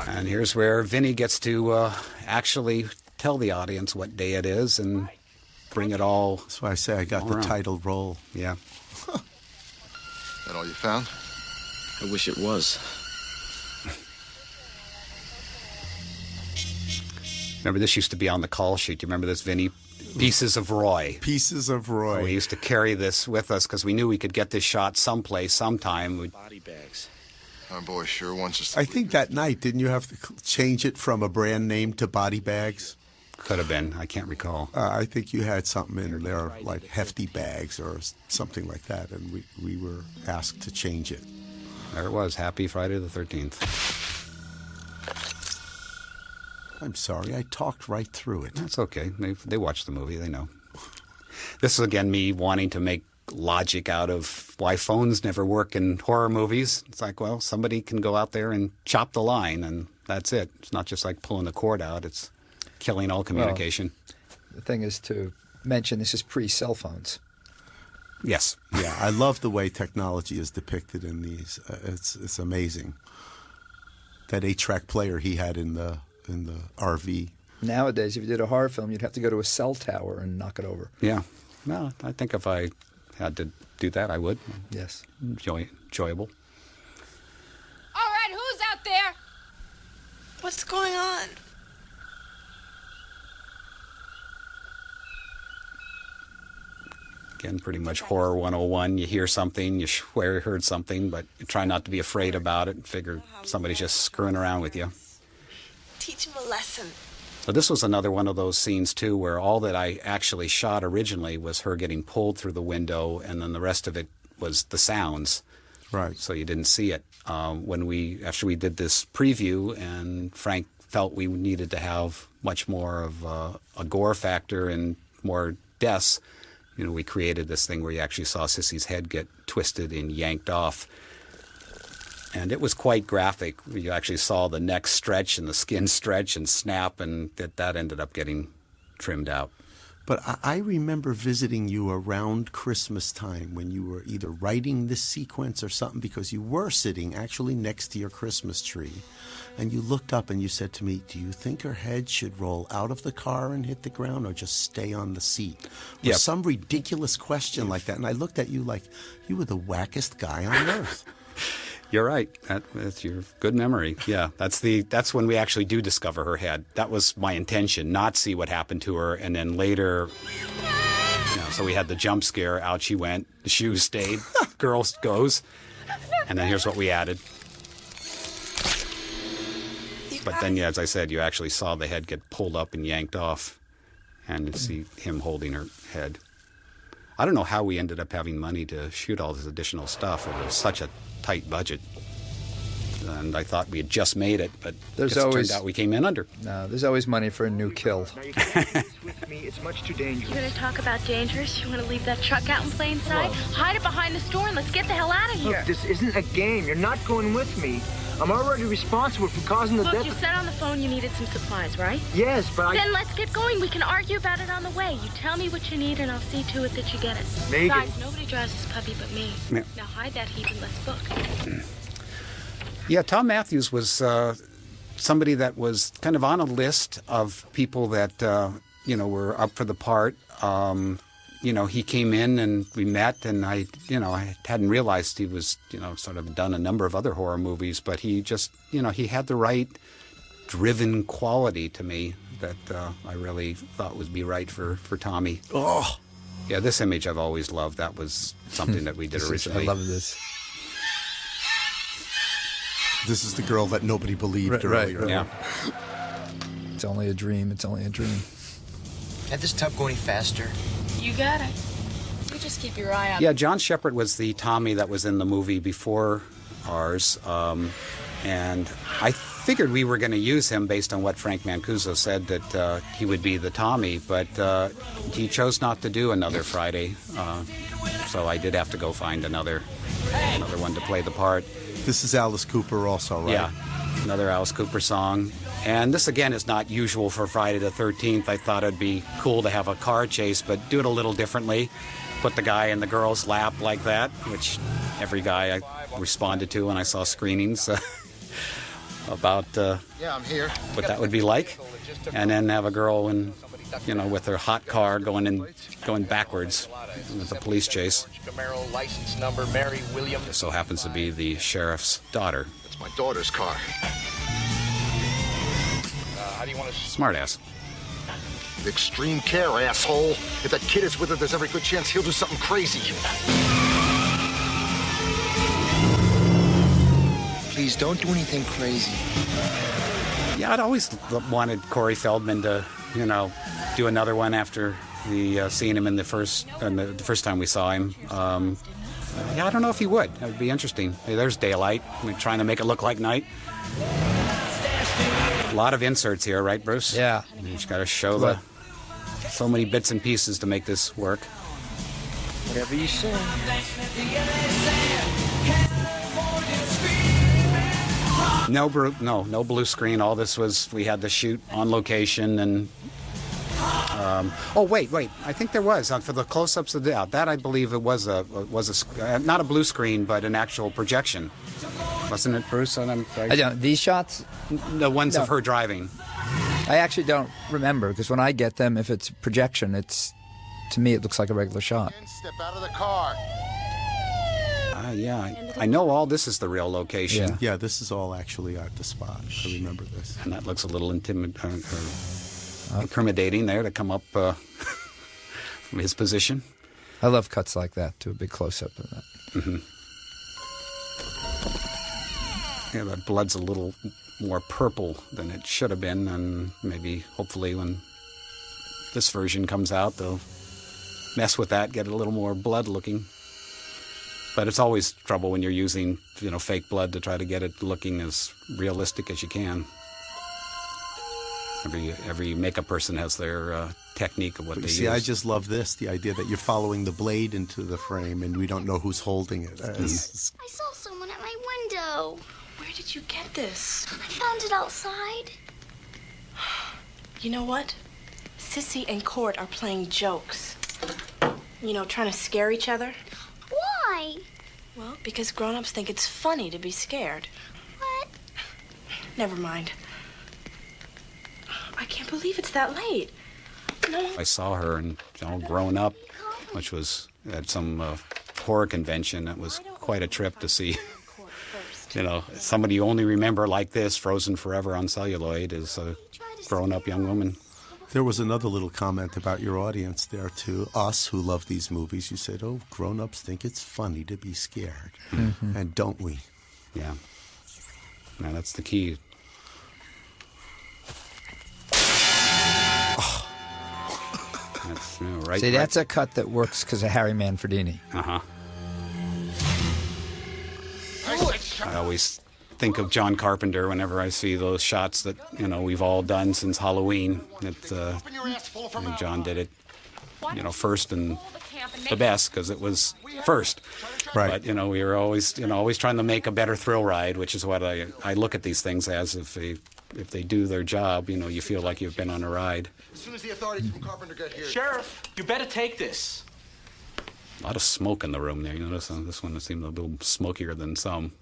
And here's where Vinny gets to actually tell the audience what day it is and bring it all. That's why I say I got the title role. Yeah. That all you found? I wish it was. Remember, this used to be on the call sheet. Do you remember this, Vinny? Pieces of Roy. Pieces of Roy. We used to carry this with us because we knew we could get this shot someplace, sometime. Body bags. Our boy sure wants us to... I think that night, didn't you have to change it from a brand name to Body Bags? Could have been. I can't recall. I think you had something in there like Hefty Bags or something like that, and we were asked to change it. There it was. Happy Friday the 13th. I'm sorry, I talked right through it. That's okay. They watched the movie. They know. This is, again, me wanting to make logic out of why phones never work in horror movies. It's like, well, somebody can go out there and chop the line, and that's it. It's not just like pulling the cord out. It's killing all communication. Well, the thing is to mention this is pre-cell phones. Yes. Yeah, I love the way technology is depicted in these. It's amazing. That 8-track player he had in the RV. Nowadays, if you did a horror film, you'd have to go to a cell tower and knock it over. Yeah. Well, I think if I had to do that, I would. Yes. Enjoyable. All right, who's out there? What's going on? Again, pretty much horror 101. You hear something, you swear you heard something, but you try not to be afraid about it and figure somebody's just screwing around with you. Teach him a lesson. So this was another one of those scenes, too, where all that I actually shot originally was her getting pulled through the window, and then the rest of it was the sounds. Right. So you didn't see it. After we did this preview, and Frank felt we needed to have much more of a gore factor and more deaths, we created this thing where you actually saw Sissy's head get twisted and yanked off. And it was quite graphic. You actually saw the neck stretch and the skin stretch and snap, and that ended up getting trimmed out. But I remember visiting you around Christmas time when you were either writing this sequence or something, because you were sitting actually next to your Christmas tree. And you looked up and you said to me, do you think her head should roll out of the car and hit the ground or just stay on the seat? Or some ridiculous question like that. And I looked at you like you were the wackest guy on earth. You're right. That's your good memory. Yeah, that's when we actually do discover her head. That was my intention, not see what happened to her, and then later, so we had the jump scare. Out she went. The shoes stayed. Girl goes, and then here's what we added. But then, as I said, you actually saw the head get pulled up and yanked off, and you see him holding her head. I don't know how we ended up having money to shoot all this additional stuff. It was such a tight budget. And I thought we had just made it, but it turned out we came in under. No, there's always money for a new kill. Now you can't do this with me. It's much too dangerous. You gonna talk about dangerous? You wanna leave that truck out in plain sight? Hide it behind the store and let's get the hell out of here. Look, this isn't a game. You're not going with me. I'm already responsible for causing the Look, death. you said on the phone you needed some supplies, right? Yes, but Then let's get going. We can argue about it on the way. You tell me what you need, and I'll see to it that you get it. Megan. Besides, nobody drives this puppy but me. Yeah. Now hide that heap and let's book. Yeah, Tom Matthews was somebody that was kind of on a list of people that, were up for the part. He came in and we met, and I hadn't realized he was, sort of done a number of other horror movies, but he just, he had the right driven quality to me that I really thought would be right for Tommy. Oh. Yeah, this image I've always loved. That was something that we did originally. I love this. This is the girl that nobody believed earlier. Yeah. It's only a dream. It's only a dream. Can't this tub go any faster? You got it. You just keep your eye out. Yeah, John Shepard was the Tommy that was in the movie before ours, and I figured we were going to use him based on what Frank Mancuso said, that he would be the Tommy, but he chose not to do another Friday, so I did have to go find another one to play the part. This is Alice Cooper also, right? Yeah, another Alice Cooper song. And this, again, is not usual for Friday the 13th. I thought it'd be cool to have a car chase, but do it a little differently. Put the guy in the girl's lap like that, which every guy I responded to when I saw screenings about I'm here. what that would be like. And then have a girl with her hot car going backwards with a police chase. Camaro license number Mary William. This so happens to be the sheriff's daughter. It's my daughter's car. How do you want to... Smartass. Extreme care, asshole. If that kid is with her, there's every good chance he'll do something crazy. Please don't do anything crazy. Yeah, I'd always wanted Corey Feldman to, do another one after we seen him in the first time we saw him. Yeah, I don't know if he would. That would be interesting. Hey, there's daylight. We're trying to make it look like night. A lot of inserts here, right, Bruce? Yeah. You just got to show so many bits and pieces to make this work. Whatever you say. No blue screen. All this was, we had to shoot on location and. Wait. I think there was for the close-ups of that. I believe it was not a blue screen, but an actual projection, wasn't it, Bruce? I don't. These shots, the ones of her driving. I actually don't remember because when I get them, if it's projection, to me it looks like a regular shot. Step out of the car. Yeah, I know all this is the real location. Yeah, this is all actually at the spot. I remember this. And that looks a little incriminating there to come up from his position. I love cuts like that, to a big close-up of that. Mm-hmm. Yeah, that blood's a little more purple than it should have been, and maybe, hopefully, when this version comes out, they'll mess with that, get a little more blood looking. But it's always trouble when you're using, fake blood to try to get it looking as realistic as you can. Every makeup person has their technique of what they use. See, I just love this, the idea that you're following the blade into the frame and we don't know who's holding it. I saw someone at my window. Where did you get this? I found it outside. You know what? Sissy and Court are playing jokes. Trying to scare each other. Why? Well, because grown-ups think it's funny to be scared. What? Never mind. I can't believe it's that late. No. I saw her and grown up, which was at some horror convention. It was quite a trip to see. Somebody you only remember like this, frozen forever on celluloid, is a grown-up young woman. There was another little comment about your audience there, too. Us, who love these movies, you said, grown-ups think it's funny to be scared. Mm-hmm. And don't we? Yeah. Now, that's the key. Oh. That's, right. See, that's a cut that works because of Harry Manfredini. Uh-huh. I always think of John Carpenter whenever I see those shots that we've all done since Halloween. That John did it. first and the best because it was first. Right. But we were always trying to make a better thrill ride, which is what I look at these things as. If they do their job, you feel like you've been on a ride. As soon as the authorities from Carpenter get here... Sheriff, you better take this. A lot of smoke in the room there. This one seemed a little smokier than some.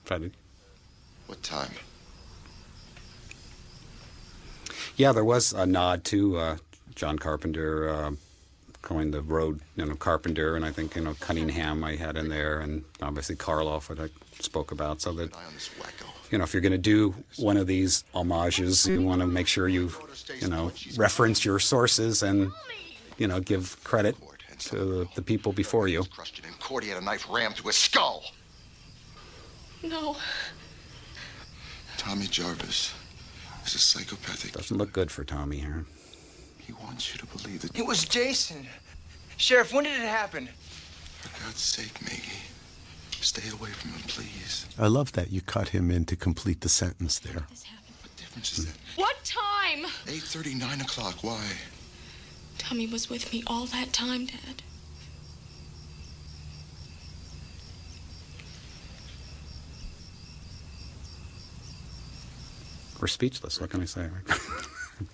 What time? Yeah, there was a nod to John Carpenter coined the road, Carpenter, and I think, Cunningham I had in there, and obviously Karloff, what I spoke about. So that, if you're going to do one of these homages, you want to make sure you reference your sources and, give credit to the people before you. Crushed it in court. He had a knife rammed through his skull. No. Tommy Jarvis is a psychopathic. Doesn't look good for Tommy here. He wants you to believe that... It was Jason. Sheriff, when did it happen? For God's sake, Maggie. Stay away from him, please. I love that you cut him in to complete the sentence there. What difference is that? What time? 8:30, 9 o'clock. Why? Tommy was with me all that time, Dad. We're speechless. What can I say?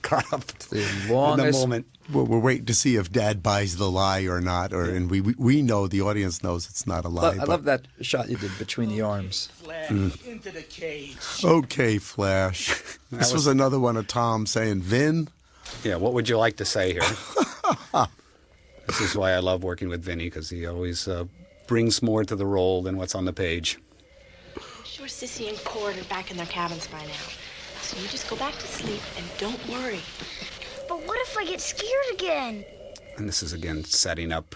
Caught up the in longest the moment. We're waiting to see if Dad buys the lie or not, and we know, the audience knows it's not a lie. I love that shot you did between the arms. Into the cage. Okay, Flash. This was another one of Tom saying, Vin. Yeah, what would you like to say here? This is why I love working with Vinny, because he always brings more to the role than what's on the page. I'm sure Sissy and Cord are back in their cabins by now. So you just go back to sleep and don't worry. But what if I get scared again? And this is, again, setting up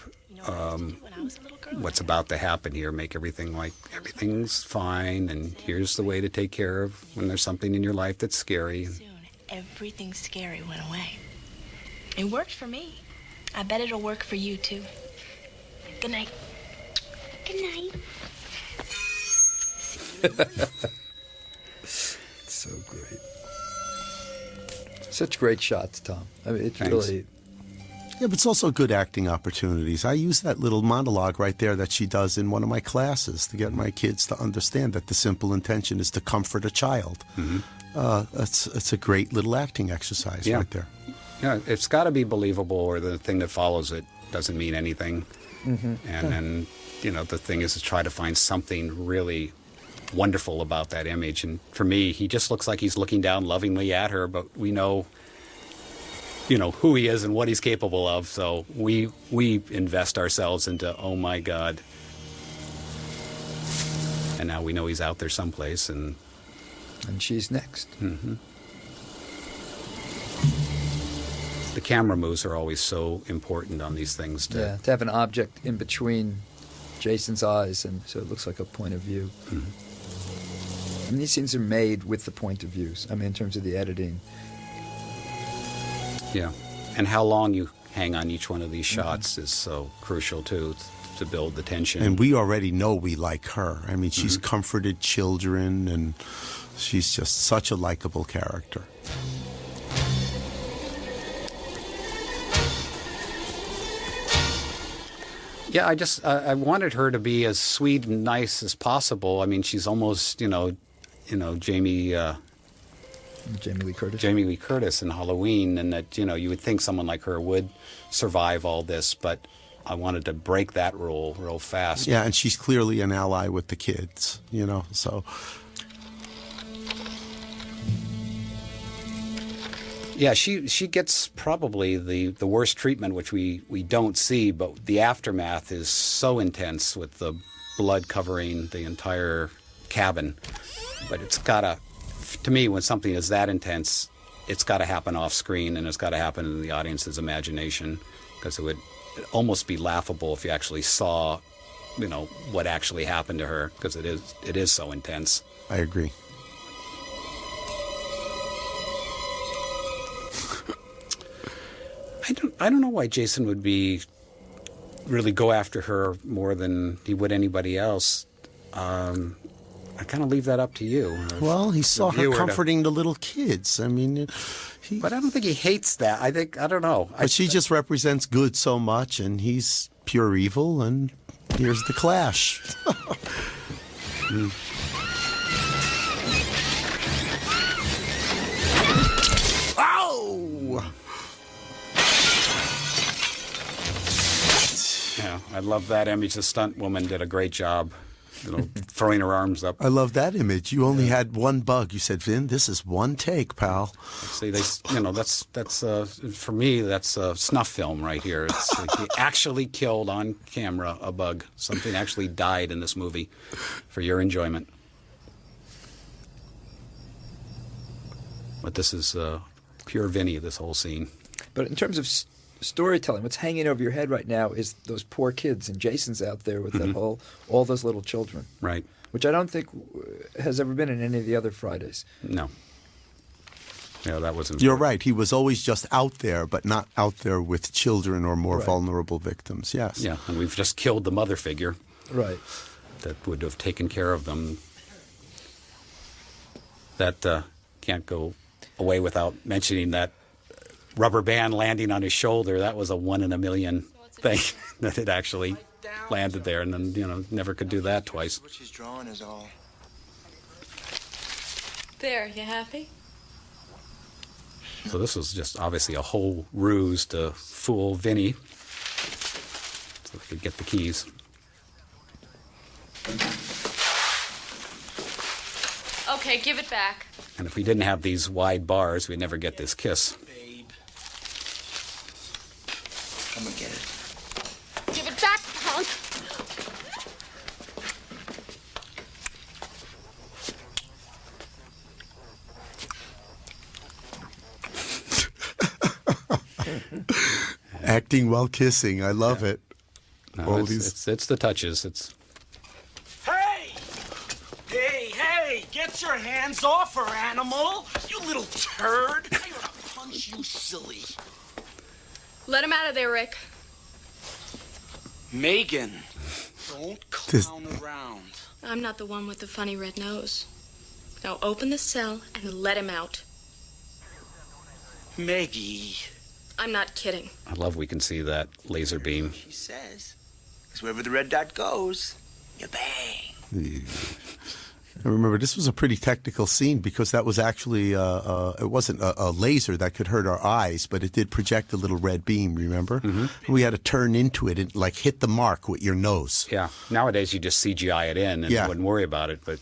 what's about to happen here. Make everything like everything's fine, and here's the way to take care of when there's something in your life that's scary. Soon, everything scary went away. It worked for me. I bet it'll work for you, too. Good night. Good night. So great. Such great shots, Tom. I mean, it's Thanks. really... Yeah, but it's also good acting opportunities. I use that little monologue right there that she does in one of my classes to get my kids to understand that the simple intention is to comfort a child. Mm-hmm. It's a great little acting exercise right there. Yeah, it's got to be believable, or the thing that follows it doesn't mean anything. Mm-hmm. And then, the thing is to try to find something really wonderful about that image. And for me, he just looks like he's looking down lovingly at her, but we know, who he is and what he's capable of. So we invest ourselves into, oh my God. And now we know he's out there someplace, and she's next. Mm-hmm. The camera moves are always so important on these things. To have an object in between Jason's eyes, and so it looks like a point of view. Mm-hmm. I mean, these scenes are made with the point of views. I mean, in terms of the editing. Yeah, and how long you hang on each one of these shots is so crucial too, to build the tension. And we already know we like her. I mean, she's comforted children, and she's just such a likable character. Yeah, I wanted her to be as sweet and nice as possible. I mean, she's almost, Jamie Lee Curtis. Jamie Lee Curtis in Halloween, and that, you would think someone like her would survive all this, but I wanted to break that rule real fast. Yeah, and she's clearly an ally with the kids, so... Yeah, she gets probably the worst treatment, which we don't see, but the aftermath is so intense with the blood covering the entire cabin. But it's gotta, to me, when something is that intense, it's got to happen off screen, and it's got to happen in the audience's imagination, because it would almost be laughable if you actually saw, what actually happened to her, because it is so intense. I agree. I don't know why Jason would really go after her more than he would anybody else. I kind of leave that up to you. Well, he saw her comforting the little kids. I mean, But I don't think he hates that. I don't know. But she just represents good so much, and he's pure evil, and here's the clash. Ow! Yeah, I love that image. The stunt woman did a great job, throwing her arms up. I love that image. You only had one bug. You said, Vin, this is one take, pal. See, that's for me, that's a snuff film right here. It's like he actually killed on camera a bug. Something actually died in this movie for your enjoyment. But this is pure Vinny, this whole scene. But in terms of storytelling, what's hanging over your head right now is those poor kids, and Jason's out there with that all those little children. Right. Which I don't think has ever been in any of the other Fridays. No. Yeah, that wasn't. You're right. He was always just out there, but not out there with children or more vulnerable victims. Yes. Yeah, and we've just killed the mother figure. Right. That would have taken care of them. That can't go away without mentioning that rubber band landing on his shoulder. That was a 1 in a million thing that it actually landed there, and then never could do that twice. What she's drawing is all. There, you happy? So this was just obviously a whole ruse to fool Vinny so they could get the keys. Okay, give it back. And if we didn't have these wide bars, we'd never get this kiss. Babe. Come and get it. Give it back, punk. Acting while kissing. I love it. No, it's the touches. It's. Hey, get your hands off her, animal! You little turd! I ought to punch you, silly. Let him out of there, Rick. Megan, don't clown around. I'm not the one with the funny red nose. Now open the cell and let him out. Maggie. I'm not kidding. I love we can see that laser beam. She says. Because wherever the red dot goes, you bang. I remember this was a pretty technical scene because that was actually, it wasn't a laser that could hurt our eyes, but it did project a little red beam, remember? Mm-hmm. We had to turn into it and hit the mark with your nose. Yeah. Nowadays you just CGI it in and you wouldn't worry about it. But,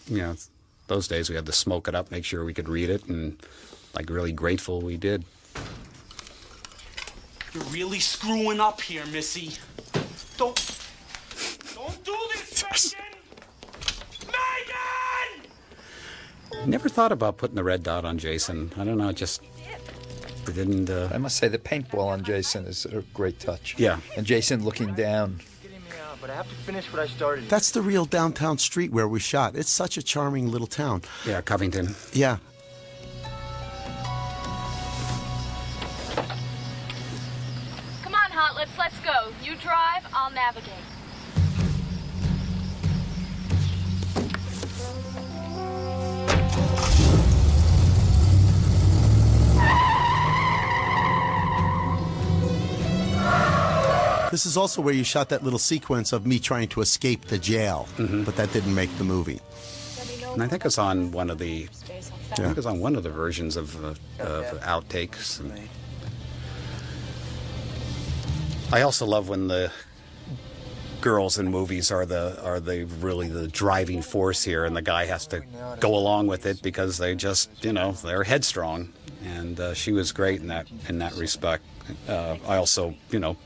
those days we had to smoke it up, make sure we could read it, and really grateful we did. You're really screwing up here, Missy. Don't do this, Megan! Megan! Never thought about putting the red dot on Jason. I don't know, it didn't. I must say the paintball on Jason is a great touch. Yeah. And Jason looking down. But I have to finish what I started. That's the real downtown street where we shot. It's such a charming little town. Yeah, Covington. Yeah. Come on, Hot Lips, let's go. You drive, I'll navigate. This is also where you shot that little sequence of me trying to escape the jail, but that didn't make the movie. And I think it's on one of the. I think it's on one of the versions of outtakes. And I also love when the girls in movies are really the driving force here, and the guy has to go along with it because they just they're headstrong, and she was great in that respect. I also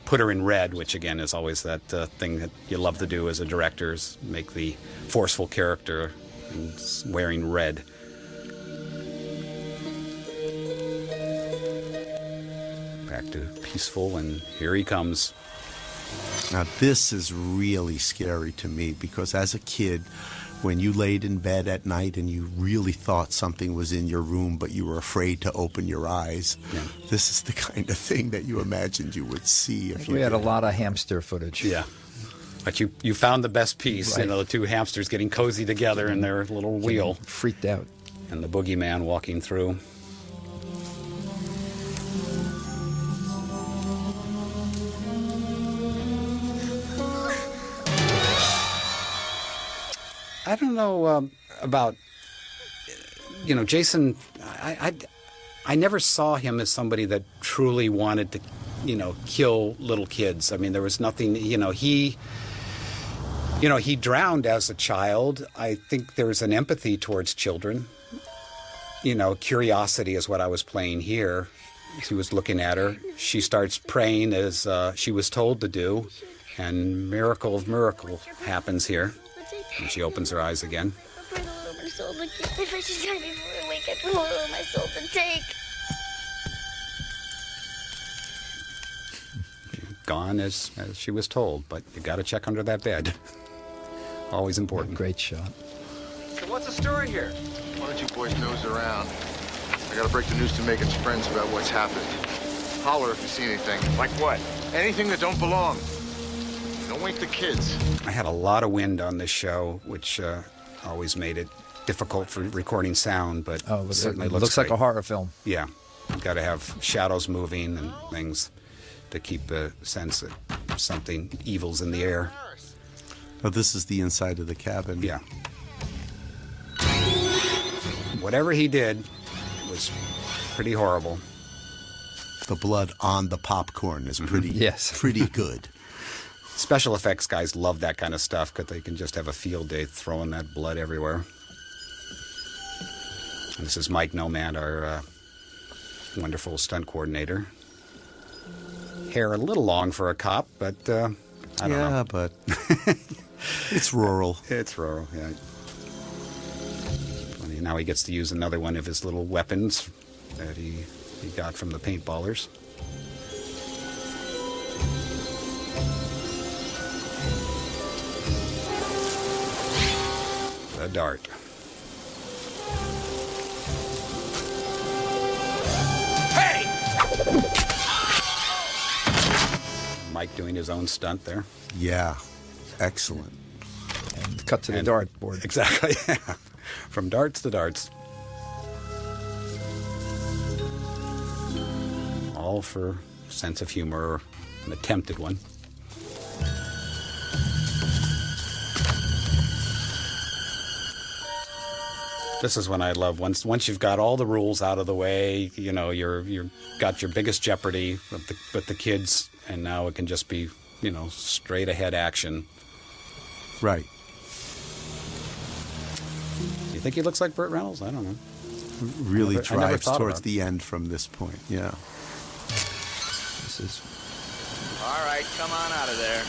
put her in red, which again is always that thing that you love to do as a director, is make the forceful character wearing red. Back to peaceful, and here he comes. Now this is really scary to me because as a kid, when you laid in bed at night and you really thought something was in your room but you were afraid to open your eyes, this is the kind of thing that you imagined you would see. We had a lot of hamster footage. Yeah. But you found the best piece, right. The two hamsters getting cozy together in their little wheel. Freaked out. And the boogeyman walking through. I don't know about, Jason. I never saw him as somebody that truly wanted to, kill little kids. I mean, there was nothing, he drowned as a child. I think there's an empathy towards children. Curiosity is what I was playing here. He was looking at her. She starts praying as she was told to do, and miracle of miracle happens here. And she opens her eyes again. If I should die before I wake up, oh, my soul to take. Gone as she was told, but you got to check under that bed. Always important. Great shot. So what's the story here? Why don't you boys nose around? I gotta break the news to Megan's friends about what's happened. Holler if you see anything. Like what? Anything that don't belong. Don't wake the kids. I had a lot of wind on this show, which always made it difficult for recording sound, but certainly it looks like great. a horror film. Yeah, you've got to have shadows moving and things to keep a sense that something evil's in the air. Oh, this is the inside of the cabin. Yeah. Whatever he did, it was pretty horrible. The blood on the popcorn is pretty, pretty good. Special effects guys love that kind of stuff because they can just have a field day throwing that blood everywhere. And this is Mike Nomad, our wonderful stunt coordinator. Hair a little long for a cop, but I don't know. Yeah, but it's rural. It's rural, yeah. Funny, now he gets to use another one of his little weapons that he got from the paintballers. The dart. Hey! Mike doing his own stunt there. Yeah, excellent. And cut to the dartboard. Exactly. From darts to darts. All for sense of humor, an attempted one. This is when I love once you've got all the rules out of the way, you're got your biggest jeopardy with the kids, and now it can just be, straight ahead action. Right. You think he looks like Burt Reynolds? I don't know. Really I never drives thought towards about the end from this point. Yeah. This is. All right, come on out of there.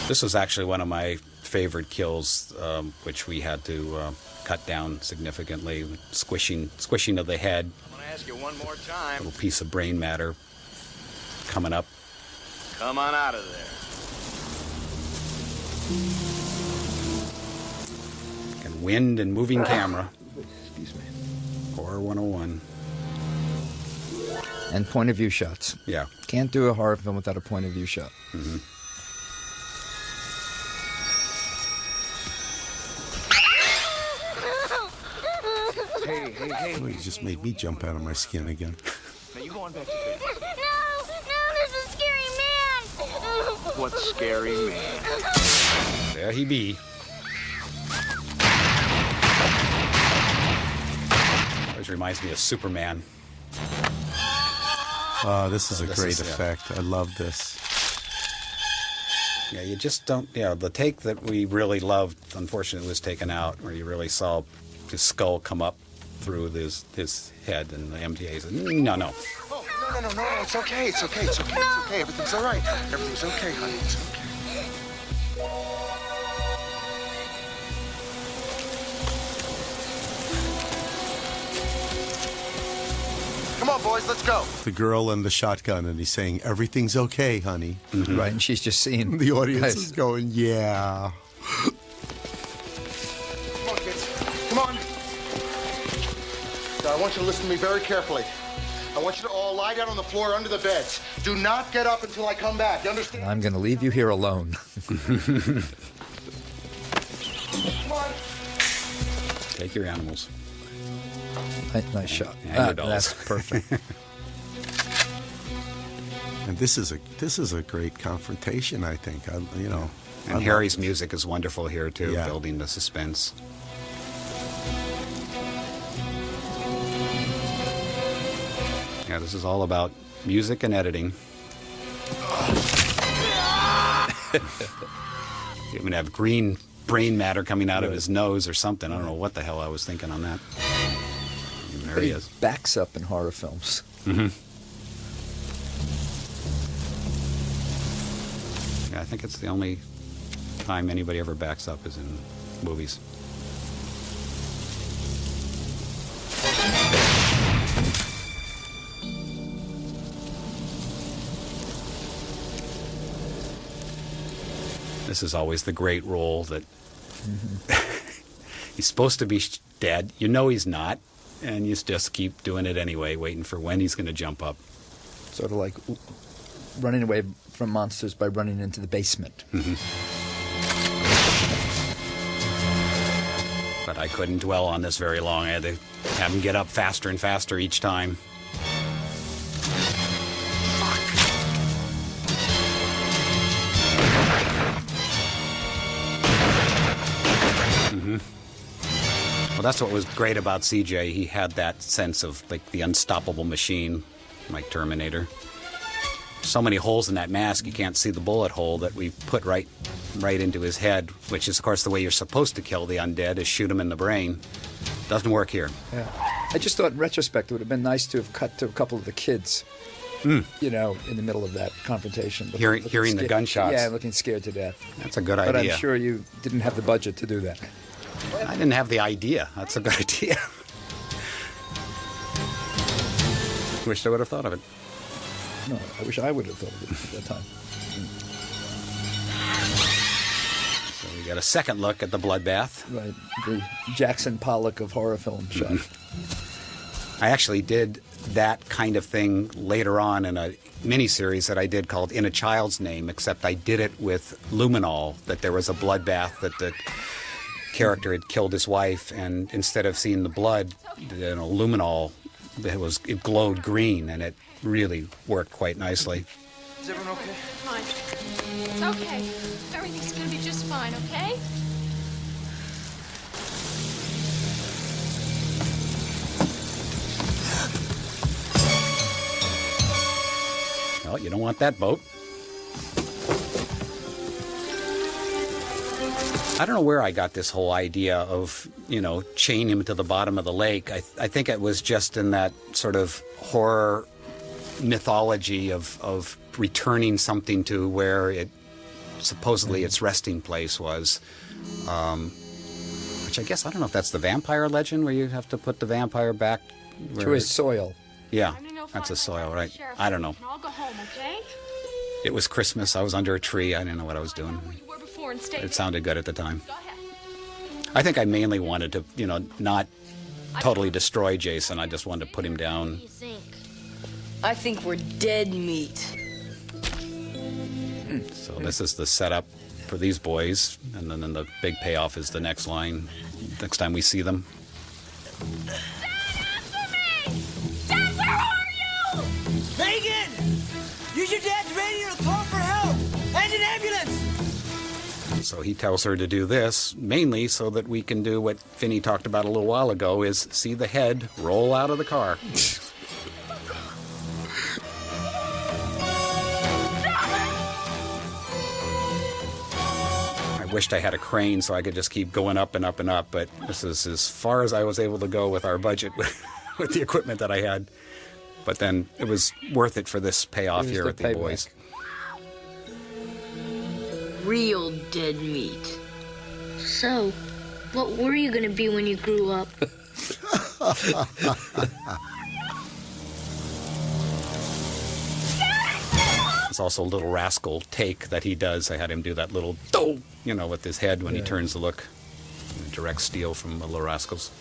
This was actually one of my favorite kills, which we had to cut down significantly. Squishing of the head. I'm gonna ask you one more time. Little piece of brain matter coming up. Come on out of there. And wind and moving camera. Excuse me. Horror 101. And point of view shots. Yeah. Can't do a horror film without a point of view shot. Mm-hmm. Hey. Oh, you just made me jump out of my skin again. Now you go on back to bed. No, there's a scary man. What scary man? There he be. Always reminds me of Superman. Oh, this is a This great is, yeah. effect. I love this. Yeah, you just don't. The take that we really loved, unfortunately, was taken out, where you really saw his skull come up through his head, and the MTA said, no. Oh, no, it's okay. It's okay. Everything's all right. Everything's okay, honey. It's okay. Come on, boys, let's go. The girl and the shotgun, and he's saying, "Everything's okay, honey." Mm-hmm. Right, and she's just seeing The audience guys. is going, "Yeah." Come on, kids. Come on. Now, I want you to listen to me very carefully. I want you to all lie down on the floor under the beds. Do not get up until I come back. You understand? I'm going to leave you here alone. Come on. Take your animals. Nice shot. And your dolls. That's perfect. And this is a great confrontation, I think. And Harry's music is wonderful here, too, Yeah. building the suspense. Yeah, this is all about music and editing. You even have green brain matter coming out of his nose or something. I don't know what the hell I was thinking on that. And there But he he is. backs up in horror films. Mm-hmm. Yeah, I think it's the only time anybody ever backs up is in movies. This is always the great role that he's supposed to be dead. You know he's not, and you just keep doing it anyway, waiting for when he's going to jump up. Sort of like running away from monsters by running into the basement. Mm-hmm. But I couldn't dwell on this very long. I had to have him get up faster and faster each time. Mm-hmm. Well, that's what was great about CJ. He had that sense of like the unstoppable machine, like Terminator. So many holes in that mask, you can't see the bullet hole that we put right into his head, which is, of course, the way you're supposed to kill the undead, is shoot him in the brain. Doesn't work here. Yeah. I just thought, in retrospect, it would have been nice to have cut to a couple of the kids, you know, in the middle of that confrontation. Hearing the gunshots. Yeah, looking scared to death. That's a good But idea. I'm sure you didn't have the budget to do that. I didn't have the idea. That's a good idea. Wish I would have thought of it. No, I wish I would have thought of it at that time. So we got a second look at the bloodbath. Right, the Jackson Pollock of horror film shot. I actually did that kind of thing later on in a miniseries that I did called In a Child's Name, except I did it with luminol, that there was a bloodbath, that the character had killed his wife, and instead of seeing the blood, luminol, it glowed green, and it really worked quite nicely. Is everyone okay? Fine. It's okay. Everything's gonna be just fine, okay? Well, you don't want that boat. I don't know where I got this whole idea of, chain him to the bottom of the lake. I think it was just in that sort of horror mythology of returning something to where it supposedly its resting place was. Which I guess, I don't know if that's the vampire legend where you have to put the vampire back To his soil. Yeah, that's a soil, right? I don't know. I'll go home, okay? It was Christmas. I was under a tree. I didn't know what I was doing. You were before and stay. It sounded good at the time. Go ahead. I think I mainly wanted to, not totally destroy Jason. I just wanted to put him down. I think we're dead meat. So this is the setup for these boys, and then the big payoff is the next line. Next time we see them. Dad, where are you? Megan! Use your dad's radio to call for help! And an ambulance! So he tells her to do this, mainly so that we can do what Finney talked about a little while ago, is see the head roll out of the car. I wished I had a crane so I could just keep going up and up and up, but this is as far as I was able to go with our budget with the equipment that I had. But then it was worth it for this payoff here with the boys. Real dead meat. So, what were you gonna be when you grew up? It's also a Little Rascal take that he does. I had him do that little do, with his head when he turns to look. Direct steal from the Little Rascals.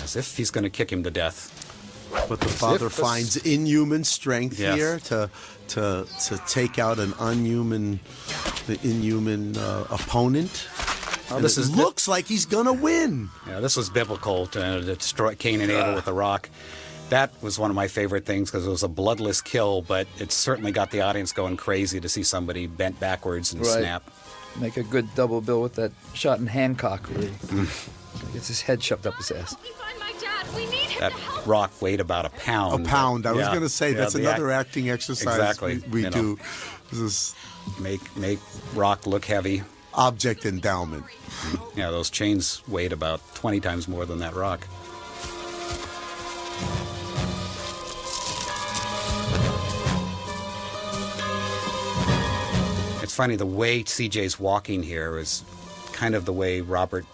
As if he's going to kick him to death. But the father finds inhuman strength Yes. here to take out an inhuman opponent. Oh, And this it is looks like he's gonna win. Yeah, this was biblical to destroy Cain and Abel with the rock. That was one of my favorite things because it was a bloodless kill, but it certainly got the audience going crazy to see somebody bent backwards and snap. Make a good double bill with that shot in Hancock where he gets his head shoved up his ass. That rock weighed about a pound. A pound. I was Yeah. going to say, Yeah, that's the another acting exercise Exactly. we You do. know, This is make rock look heavy. object endowment. Yeah, those chains weighed about 20 times more than that rock. It's funny, the way CJ's walking here is kind of the way Robert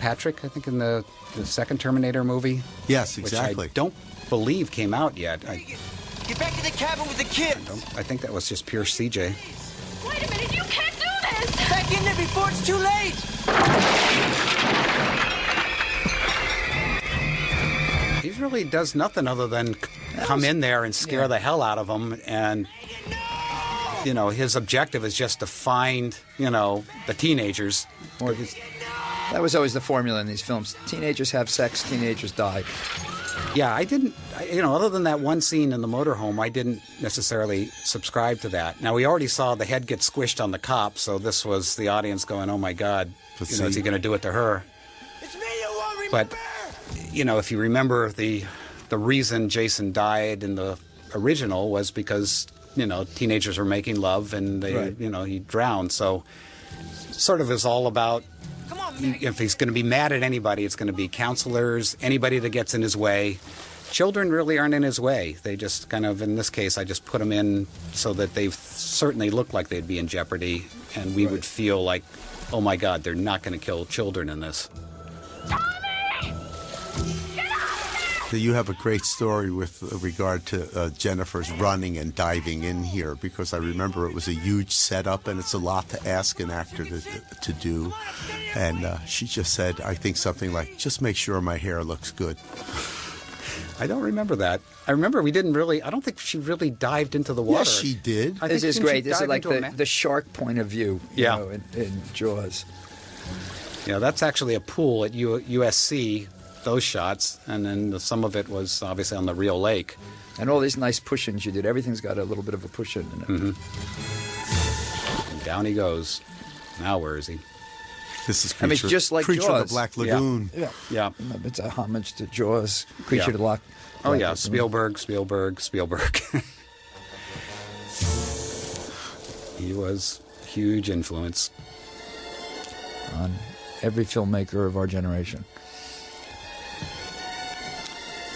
Patrick, I think, in the second Terminator movie. Yes, exactly. Which I don't believe came out yet. Get back in the cabin with the kids. I think that was just pure CJ. Wait a minute, you can't do this! Back in there before it's too late. He really does nothing other than come in there and scare the hell out of them. And, you know, his objective is just to find, you know, the teenagers. That was always the formula in these films. Teenagers have sex, teenagers die. Yeah, other than that one scene in the motorhome, I didn't necessarily subscribe to that. Now, we already saw the head get squished on the cop, so this was the audience going, oh my God, is he going to do it to her? But, you know, if you remember, the reason Jason died in the original was because, you know, teenagers were making love and they, you know, he drowned. So sort of is all about, if he's going to be mad at anybody, it's going to be counselors, anybody that gets in his way. Children really aren't in his way. They just kind of, in this case, I just put them in so that they certainly look like they'd be in jeopardy, and we would feel like, oh my God, they're not going to kill children in this. You have a great story with regard to Jennifer's running and diving in here, because I remember it was a huge setup and it's a lot to ask an actor to do. And she just said, I think something like, just make sure my hair looks good. I don't remember that. I remember I don't think she really dived into the water. Yes, she did. This is great. This is like the shark point of view, you know, in Jaws. Yeah, that's actually a pool at USC, those shots, and then some of it was obviously on the real lake. And all these nice push-ins you did. Everything's got a little bit of a push-in in it. And down he goes. Now where is he? This is it's just like Creature Jaws. of the Black Lagoon. Yeah. It's a homage to Jaws, Creature of the Black Oh, yeah, Lagoon. Spielberg. He was huge influence on every filmmaker of our generation.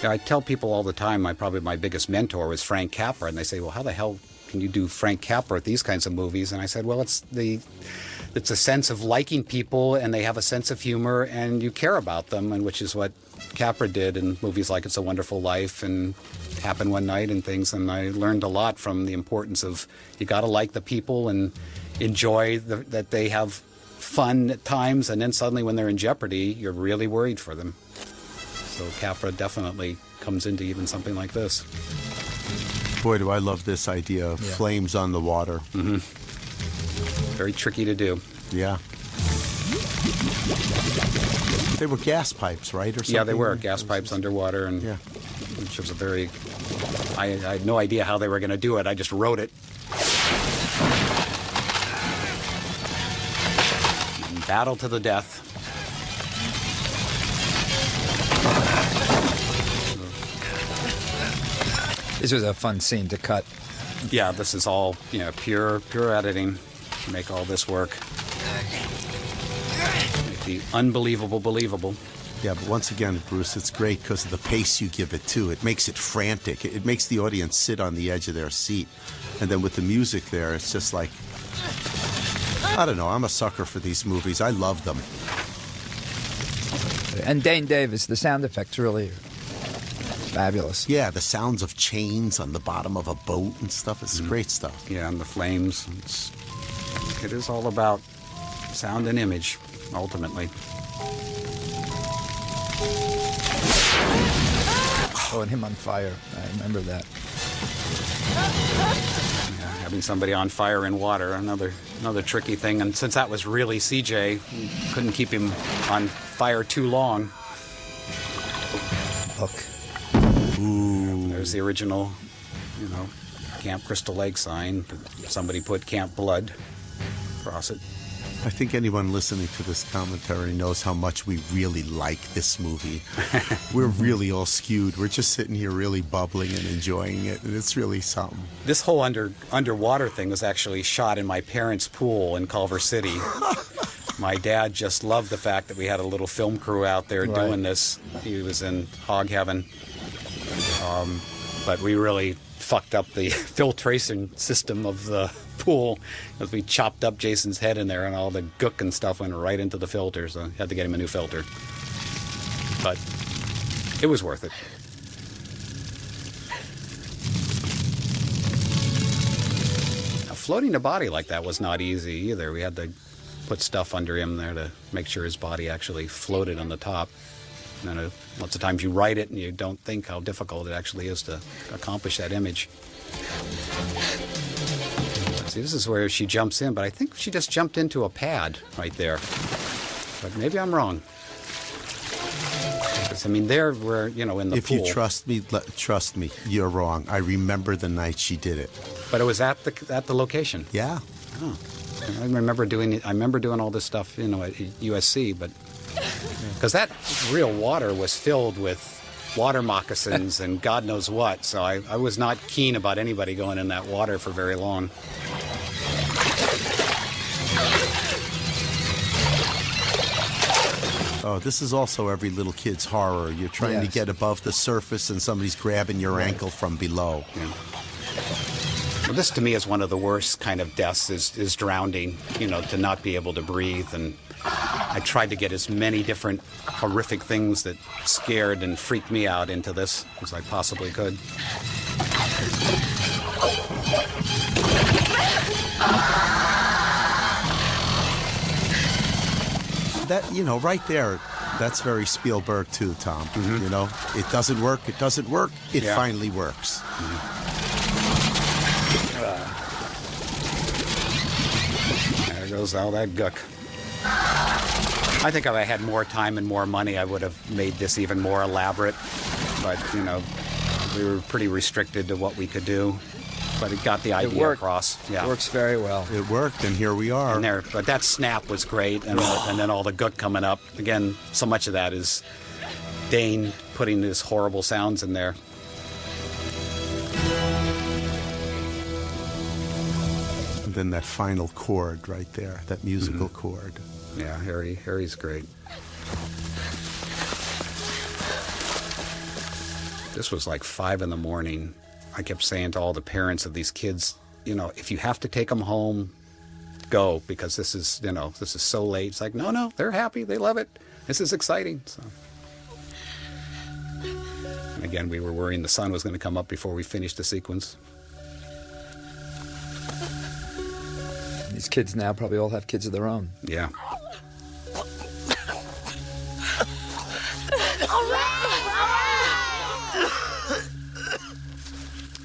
Yeah, I tell people all the time, probably my biggest mentor was Frank Capra, and they say, well, how the hell can you do Frank Capra at these kinds of movies? And I said, well, it's a sense of liking people, and they have a sense of humor, and you care about them, and which is what Capra did in movies like It's a Wonderful Life and Happened One Night and things. And I learned a lot from the importance of you got to like the people and enjoy that they have fun at times, and then suddenly when they're in jeopardy, you're really worried for them. So Capra definitely comes into even something like this. Boy, do I love this idea of flames on the water. Mm-hmm. Very tricky to do. Yeah. They were gas pipes, right? Or something? Yeah, they were gas pipes underwater, and which was I had no idea how they were going to do it. I just wrote it. And battle to the death. This was a fun scene to cut. Yeah, this is all pure editing to make all this work. Make the unbelievable believable. Yeah, but once again, Bruce, it's great because of the pace you give it to. It makes it frantic. It makes the audience sit on the edge of their seat. And then with the music there, it's just like, I don't know, I'm a sucker for these movies. I love them. And Dane Davis, the sound effects really fabulous. Yeah, the sounds of chains on the bottom of a boat and stuff. It's great stuff. Yeah, and the flames. It is all about sound and image, ultimately. Oh, and him on fire. I remember that. Yeah, having somebody on fire in water, another tricky thing. And since that was really CJ, we couldn't keep him on fire too long. Look. Ooh. There's the original, Camp Crystal Lake sign. Somebody put Camp Blood across it. I think anyone listening to this commentary knows how much we really like this movie. We're really all skewed. We're just sitting here really bubbling and enjoying it, and it's really something. This whole underwater thing was actually shot in my parents' pool in Culver City. My dad just loved the fact that we had a little film crew out there doing this. He was in hog heaven. But we really fucked up the filtration system of the pool because we chopped up Jason's head in there and all the gook and stuff went right into the filter, so had to get him a new filter. But it was worth it. Now, floating a body like that was not easy either. We had to put stuff under him there to make sure his body actually floated on the top. And lots of times you write it and you don't think how difficult it actually is to accomplish that image. See, this is where she jumps in, but I think she just jumped into a pad right there. But maybe I'm wrong. Because, I mean, there we're, in the if pool. If you trust me, you're wrong. I remember the night she did it. But it was at the location. Yeah. Oh. I remember doing all this stuff, at USC, but because that real water was filled with water moccasins and God knows what, so I was not keen about anybody going in that water for very long. Oh, this is also every little kid's horror. You're trying to get above the surface and somebody's grabbing your ankle from below. Yeah. Well, this to me is one of the worst kind of deaths is drowning, to not be able to breathe. And I tried to get as many different horrific things that scared and freaked me out into this as I possibly could. That, right there, that's very Spielberg too, Tom. Mm-hmm. It doesn't work, it finally works. Mm-hmm. There goes all that gook. I think if I had more time and more money, I would have made this even more elaborate. But, we were pretty restricted to what we could do. But it got the idea across. Yeah. It works very well. It worked, and here we are. But that snap was great, and then all the gook coming up. Again, so much of that is Dane putting his horrible sounds in there. And then that final chord right there, that musical chord. Yeah, Harry's great. This was like 5 a.m. I kept saying to all the parents of these kids, if you have to take them home, go, because this is so late. It's like, no, they're happy. They love it. This is exciting. So. And again, we were worrying the sun was going to come up before we finished the sequence. These kids now probably all have kids of their own. Yeah.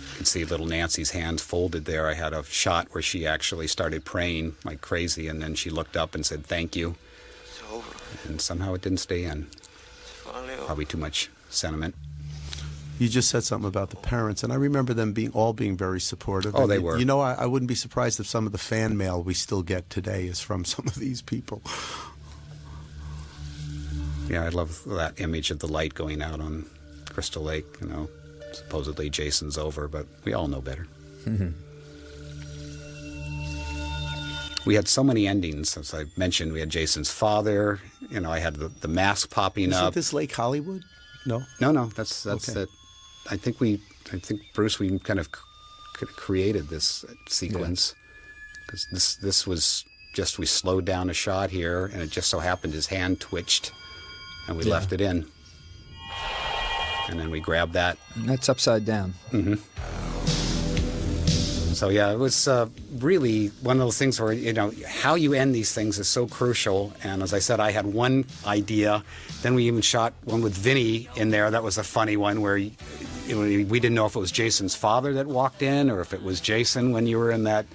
You can see little Nancy's hands folded there. I had a shot where she actually started praying like crazy, and then she looked up and said, "Thank you." It's over. And somehow it didn't stay in. Probably too much sentiment. You just said something about the parents, and I remember them all being very supportive. Oh, and they were. I wouldn't be surprised if some of the fan mail we still get today is from some of these people. Yeah, I love that image of the light going out on Crystal Lake. Supposedly Jason's over, but we all know better. Mm-hmm. We had so many endings, as I mentioned. We had Jason's father. I had the mask popping up. Is this Lake Hollywood? No. No. That's okay. it. I think Bruce, we kind of created this sequence because this was just, we slowed down a shot here, and it just so happened his hand twitched, and we left it in. And then we grabbed that. And that's upside down. Mm-hmm. So yeah, it was really one of those things where, how you end these things is so crucial. And as I said, I had one idea. Then we even shot one with Vinny in there. That was a funny one where we didn't know if it was Jason's father that walked in or if it was Jason when you were in that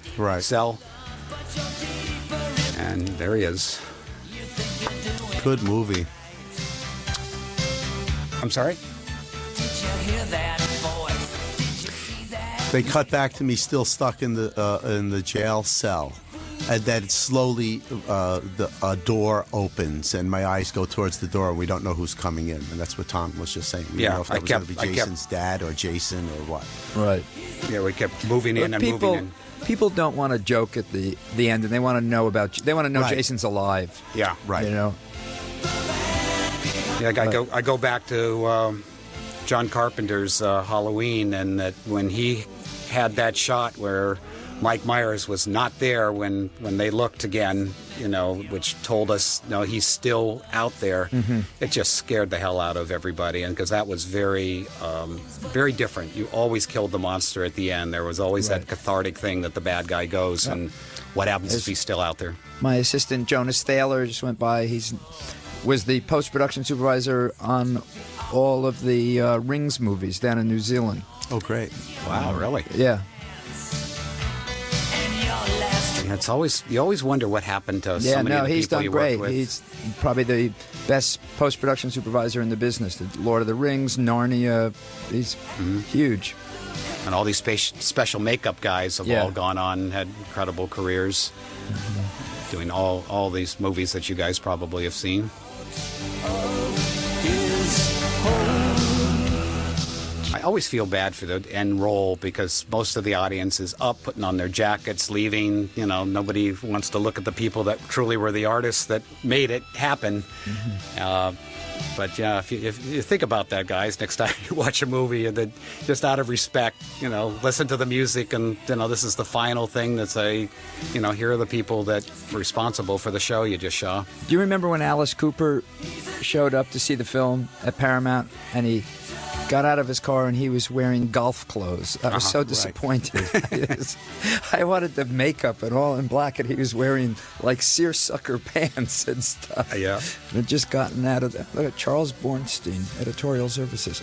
cell. And there he is. Good movie. I'm sorry? They cut back to me still stuck in the jail cell. And then slowly a door opens and my eyes go towards the door and we don't know who's coming in. And that's what Tom was just saying. We don't know if that was going to be Jason's dad or Jason or what. Right. Yeah, we kept moving in and moving in. People don't want to joke at the end, and they want to know Right. Jason's alive. Yeah. Right. You know. Yeah, I go back to John Carpenter's Halloween, and that when he had that shot where Mike Myers was not there when they looked again, you know, which told us, no, he's still out there. Mm-hmm. It just scared the hell out of everybody, and because that was very, very different. You always killed the monster at the end. There was always that cathartic thing that the bad guy goes, and what happens if he's still out there? My assistant Jonas Thaler just went by. Was the post-production supervisor on all of the Rings movies down in New Zealand. Oh, great! Wow, really? Yeah. It's always you always wonder what happened to so many of the he's people done you great. worked with. He's probably the best post-production supervisor in the business. The Lord of the Rings, Narnia. He's huge. And all these special makeup guys have all gone on, had incredible careers, doing all these movies that you guys probably have seen. I always feel bad for the end roll because most of the audience is up, putting on their jackets, leaving. You know, nobody wants to look at the people that truly were the artists that made it happen. But yeah, if you think about that, guys, next time you watch a movie, and then just out of respect, you know, listen to the music, and you know, this is the final thing that say, you know, here are the people that were responsible for the show you just saw. Do you remember when Alice Cooper showed up to see the film at Paramount, and he got out of his car and he was wearing golf clothes? I was so disappointed. I wanted the makeup and all in black, and he was wearing like seersucker pants and stuff. Yeah. And had just gotten out of look at Charles Bornstein, editorial services.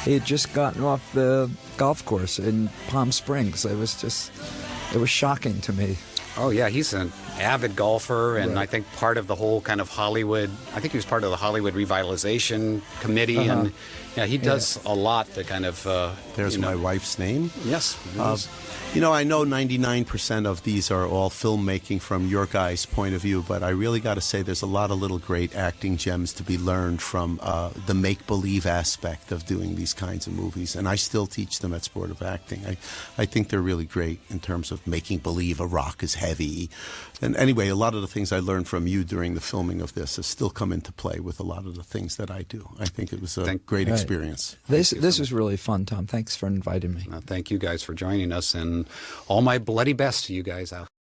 He had just gotten off the golf course in Palm Springs. It was shocking to me. Oh, yeah, he's an avid golfer, and I think part of the whole kind of Hollywood, I think he was part of the Hollywood Revitalization Committee, and yeah, he does a lot to kind of... There's my wife's name. Yes. You know, I know 99% of these are all filmmaking from your guys' point of view, but I really got to say there's a lot of little great acting gems to be learned from the make-believe aspect of doing these kinds of movies, and I still teach them at Sport of Acting. I think they're really great in terms of making believe a rock is heavy. And anyway, a lot of the things I learned from you during the filming of this have still come into play with a lot of the things that I do. I think it was a great experience. This was really fun, Tom. Thanks for inviting me. Thank you guys for joining us, and all my bloody best to you guys out.